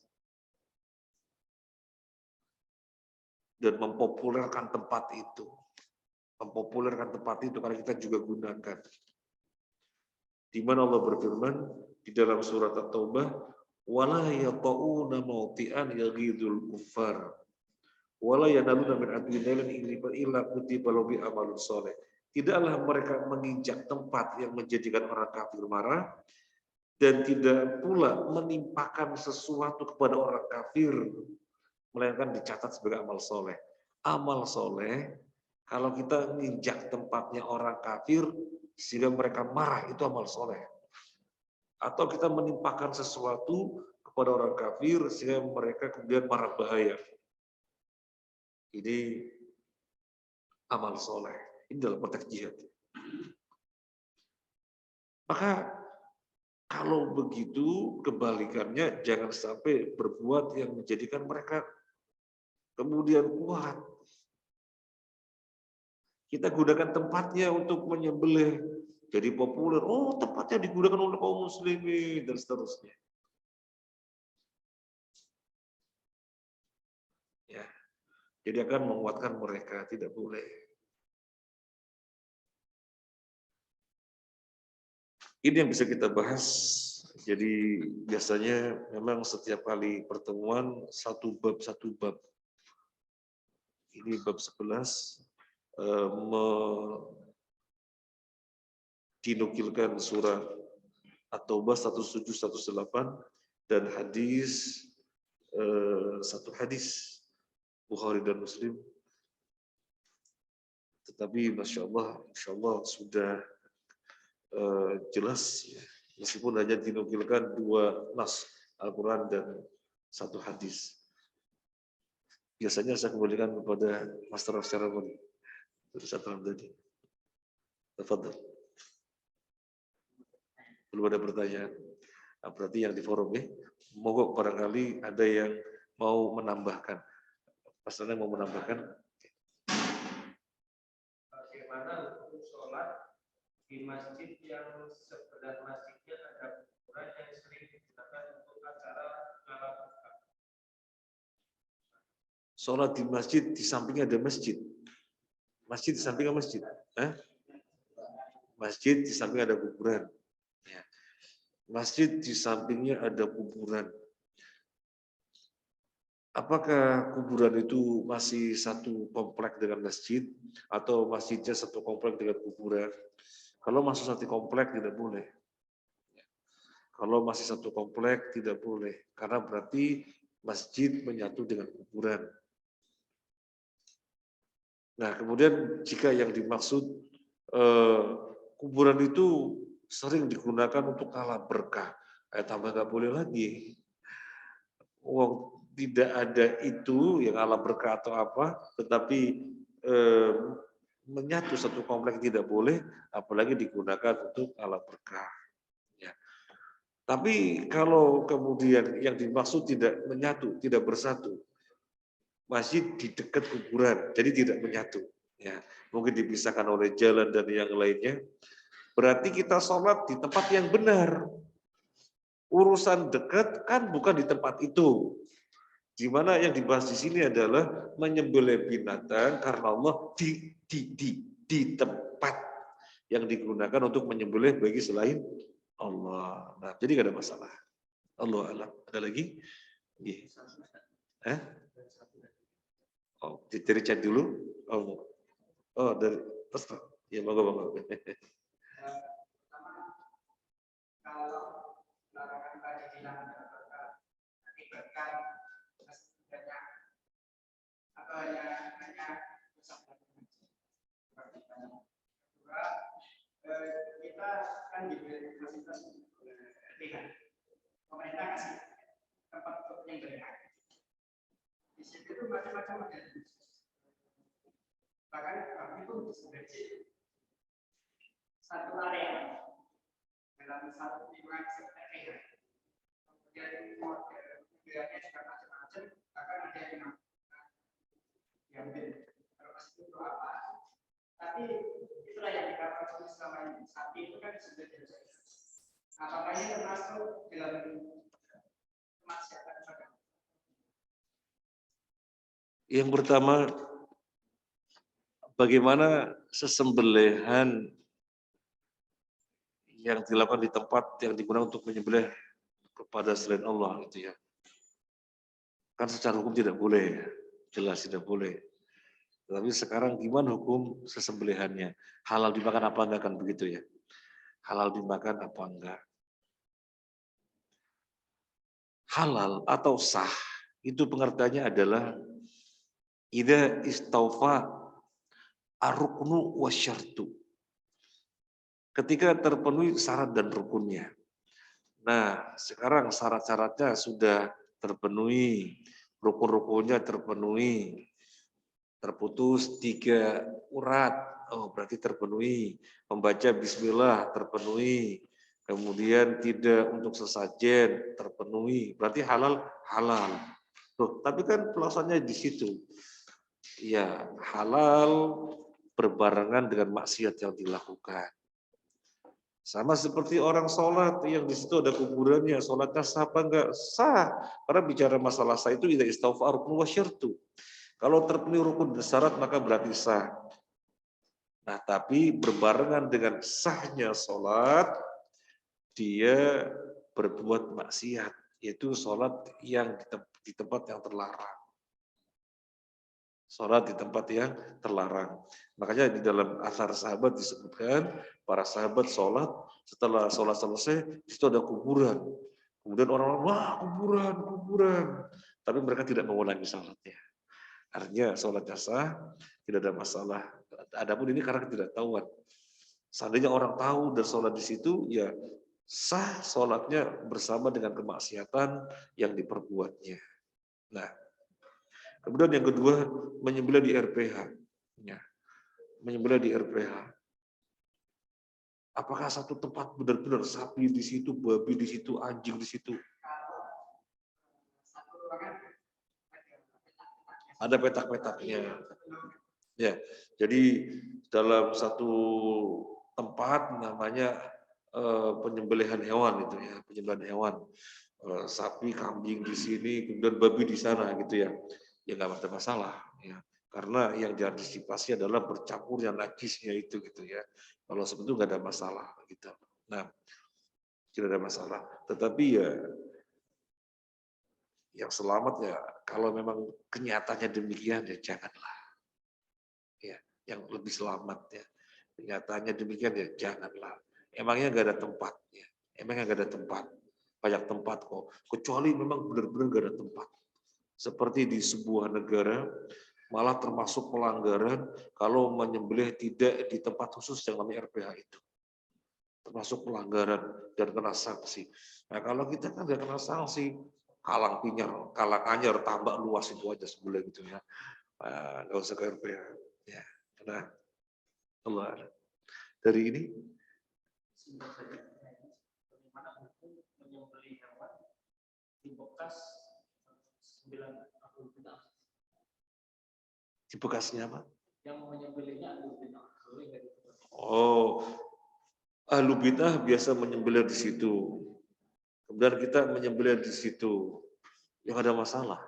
dan mempopulerkan tempat itu. Mempopulerkan tempat itu karena kita juga gunakan. Di mana Allah berfirman di dalam surat At-Taubah, wala yata'una mawti'an yaghidul kuffar wala yanaluna min adwinailin illa kutiba lahum bi amalun sholeh. Tidaklah mereka menginjak tempat yang menjadikan orang kafir marah, dan tidak pula menimpakan sesuatu kepada orang kafir, melainkan dicatat sebagai amal soleh. Amal soleh, kalau kita menginjak tempatnya orang kafir sehingga mereka marah, itu amal soleh. Atau kita menimpakan sesuatu kepada orang kafir sehingga mereka kemudian marah bahaya. Ini amal soleh. Ini dalam konteks jihad. Maka kalau begitu, kebalikannya jangan sampai berbuat yang menjadikan mereka kemudian kuat. Kita gunakan tempatnya untuk menyembelih jadi populer. Oh, tempatnya digunakan oleh kaum muslimin dan seterusnya. Ya, jadi akan menguatkan mereka, tidak boleh. Ini yang bisa kita bahas. Jadi biasanya memang setiap kali pertemuan satu bab. Ini bab 11 dinukilkan surah At-Taubah 17 18 dan hadis satu hadis Bukhari dan Muslim. Tetapi Masya Allah, Insya Allah sudah jelas ya. Meskipun hanya dinukilkan 2 nas Al-Quran dan 1 hadis. Biasanya saya kembalikan kepada Master of Ceremony. Ustaz Ramdhani. Tafadhol. Belum ada pertanyaan. Nah, berarti yang di forum ya. Mogok barangkali ada yang mau menambahkan. Pasalnya mau menambahkan. Bagaimana hukum sholat di masjid yang sebelah masjidnya ada kuburan yang sering digunakan untuk acara malam Jumat? Sholat di masjid, di sampingnya ada masjid. Masjid di sampingnya masjid. Masjid di samping ada kuburan. Ya. Masjid di sampingnya ada kuburan. Apakah kuburan itu masih satu komplek dengan masjid atau masjidnya satu komplek dengan kuburan? Kalau masih satu komplek tidak boleh. Kalau masih satu komplek tidak boleh karena berarti masjid menyatu dengan kuburan. Nah, kemudian jika yang dimaksud kuburan itu sering digunakan untuk kalah berkah, tambah nggak boleh lagi. Uang tidak ada itu yang kalah berkah atau apa, tetapi menyatu satu komplek tidak boleh, apalagi digunakan untuk kalah berkah. Ya. Tapi kalau kemudian yang dimaksud tidak menyatu, tidak bersatu, masjid di dekat kuburan, jadi tidak menyatu. Ya, mungkin dipisahkan oleh jalan dan yang lainnya. Berarti kita sholat di tempat yang benar. Urusan dekat kan bukan di tempat itu. Di mana yang dibahas di sini adalah menyembelih binatang karena Allah di tempat yang digunakan untuk menyembelih bagi selain Allah. Nah, jadi nggak ada masalah. Allah alam. Ada lagi? Oh, dari chat dulu. Oh, dari terus ya monggo. Kalau larangan tadi dilakukan akibatkan masjidnya atau hanya kita kan diberi fasilitas latihan. Pemerintah kasih tempat untuk yang berenang. Di situ itu macam-macam ada. Bahkan kami itu sebenarnya satu area dalam satu lingkungan seperti ini. Kemudian modelnya juga macam-macam. Bahkan ada yang diambil. Kalau masih itu apa? Tapi itulah yang dikatakan selama ini. Sapi itu kan sudah dijaga. Apakah ini termasuk dalam kemaksiatan juga? Yang pertama, bagaimana sesembelihan yang dilakukan di tempat yang digunakan untuk menyembelih kepada selain Allah gitu ya. Kan secara hukum tidak boleh, jelas tidak boleh. Tapi sekarang gimana hukum sesembelihannya? Halal dimakan apa enggak kan begitu ya? Halal dimakan apa enggak? Halal atau sah itu pengertiannya adalah idza istaufa ar-ruknu wasyartu. Ketika terpenuhi syarat dan rukunnya. Nah, sekarang syarat-syaratnya sudah terpenuhi, rukun-rukunnya terpenuhi, terputus 3 urat, oh berarti terpenuhi, membaca bismillah terpenuhi, kemudian tidak untuk sesajen terpenuhi, berarti halal. Loh, tapi kan pelasannya di situ. Ya, halal berbarengan dengan maksiat yang dilakukan. Sama seperti orang sholat yang di situ ada kuburannya, sholatnya sah apa enggak? Sah. Karena bicara masalah sah itu idza istawfa rukun wa syartu. Kalau terpenuhi rukun dan syarat maka berarti sah. Nah, tapi berbarengan dengan sahnya sholat, dia berbuat maksiat, yaitu sholat yang di tempat yang terlarang. Sholat di tempat yang terlarang. Makanya di dalam asar sahabat disebutkan, para sahabat sholat, setelah sholat selesai, di situ ada kuburan. Kemudian orang-orang, wah kuburan, kuburan. Tapi mereka tidak mengulangi sholatnya. Artinya sholatnya sah, tidak ada masalah. Adapun ini karena ketidaktahuan. Seandainya orang tahu dan sholat di situ, ya sah sholatnya bersama dengan kemaksiatan yang diperbuatnya. Nah, kemudian yang kedua, menyembelih di RPH. Ya, menyembelih di RPH. Apakah satu tempat benar-benar sapi di situ, babi di situ, anjing di situ? Ada petak-petaknya. Ya, jadi dalam satu tempat namanya penyembelihan hewan itu ya, penyembelihan hewan. Sapi, kambing di sini, kemudian babi di sana gitu ya. Ya nggak ada masalah ya. Karena yang diantisipasi adalah bercampurnya najisnya itu gitu ya. Kalau seperti itu nggak ada masalah gitu. Nah, tidak ada masalah. Tetapi ya yang selamat ya kalau memang kenyataannya demikian ya janganlah. Ya, yang lebih selamat ya. Kenyataannya demikian ya janganlah. Emangnya nggak ada tempat ya. Emangnya nggak ada tempat. Banyak tempat kok. Kecuali memang benar-benar nggak ada tempat. Seperti di sebuah negara malah termasuk pelanggaran kalau menyembelih tidak di tempat khusus yang namanya RPH itu. Termasuk pelanggaran dan kena sanksi. Nah kalau kita kan nggak kena sanksi, kalang anyar, tambak luas itu aja sebelah gitu ya. Nggak usah ke RPH. Ya, nah, Allah. Dari ini bagaimana hukum menyembelih hewan di bekas 9 bid'ah? di bekasnya apa? Yang menyembelihnya ahlu bid'ah. Oh, ahlu bid'ah biasa menyembelih di situ. Kemudian kita menyembelih di situ. Ya nggak ada masalah.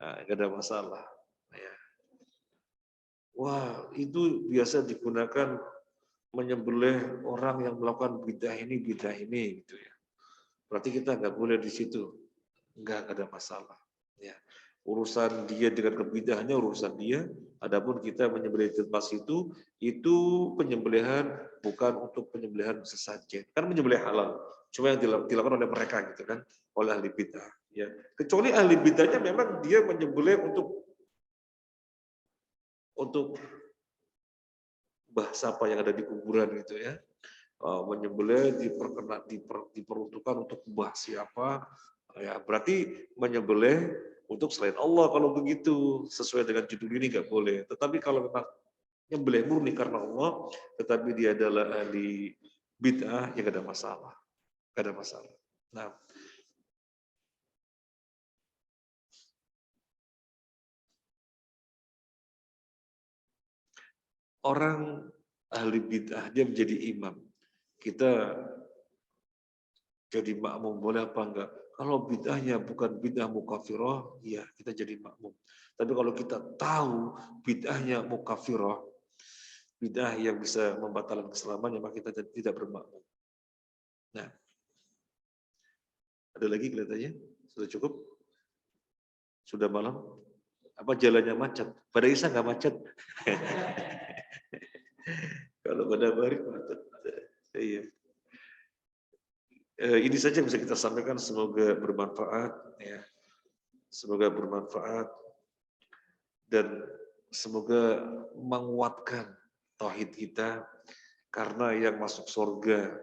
Nah, nggak ada masalah. Ya. Wah, itu biasa digunakan menyembelih orang yang melakukan bidah ini gitu ya. Berarti kita nggak boleh di situ. Nggak ada masalah. Ya. Urusan dia dengan kebidahannya urusan dia. Adapun kita menyembelih di tempat itu penyembelihan bukan untuk penyembelihan sesajen. Kan menyembelih halal. Cuma yang dilakukan oleh mereka gitu kan, oleh ahli bidah. Ya. Kecuali ahli bidahnya memang dia menyembelih untuk bahasa apa yang ada di kuburan gitu ya. Menyembelih diperuntukkan untuk bahas siapa ya, berarti menyembelih untuk selain Allah. Kalau begitu sesuai dengan judul ini nggak boleh. Tetapi kalau memang nyembelih murni karena Allah tetapi dia adalah ahli bid'ah ya nggak ada masalah, nggak ada masalah. Nah, orang ahli bid'ah dia menjadi imam, kita jadi makmum boleh apa enggak? Kalau bid'ahnya bukan bid'ah mukafirah, ya kita jadi makmum. Tapi kalau kita tahu bid'ahnya mukafirah, bid'ah yang bisa membatalkan keselamatannya, maka kita tidak bermakmum. Nah, ada lagi kelihatannya? Sudah cukup? Sudah malam? Apa jalannya macet? Pada Isa nggak macet? Kalau pada Barik macet. Iya. Ini saja yang bisa kita sampaikan, semoga bermanfaat ya. Semoga bermanfaat dan semoga menguatkan tauhid kita, karena yang masuk surga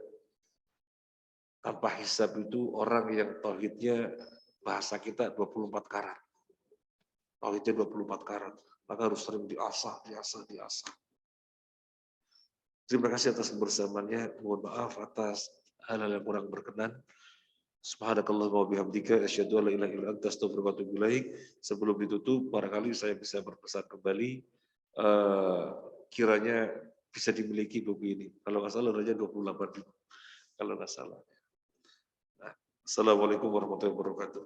tanpa hisab itu orang yang tauhidnya bahasa kita 24 karat. Tauhidnya 24 karat, maka harus sering diasah. Terima kasih atas kebersamaannya. Mohon maaf atas hal-hal yang kurang berkenan. Subhanakallahumma wa bihamdika asyhadu an la ilaha illa anta astaghfiruka wa atubu ilaik. Sebelum ditutup, barangkali saya bisa berpesan kembali, kiranya bisa dimiliki buku ini. Kalau nggak salah harganya 28.000. Kalau nggak salah. Nah, Assalamualaikum warahmatullahi wabarakatuh.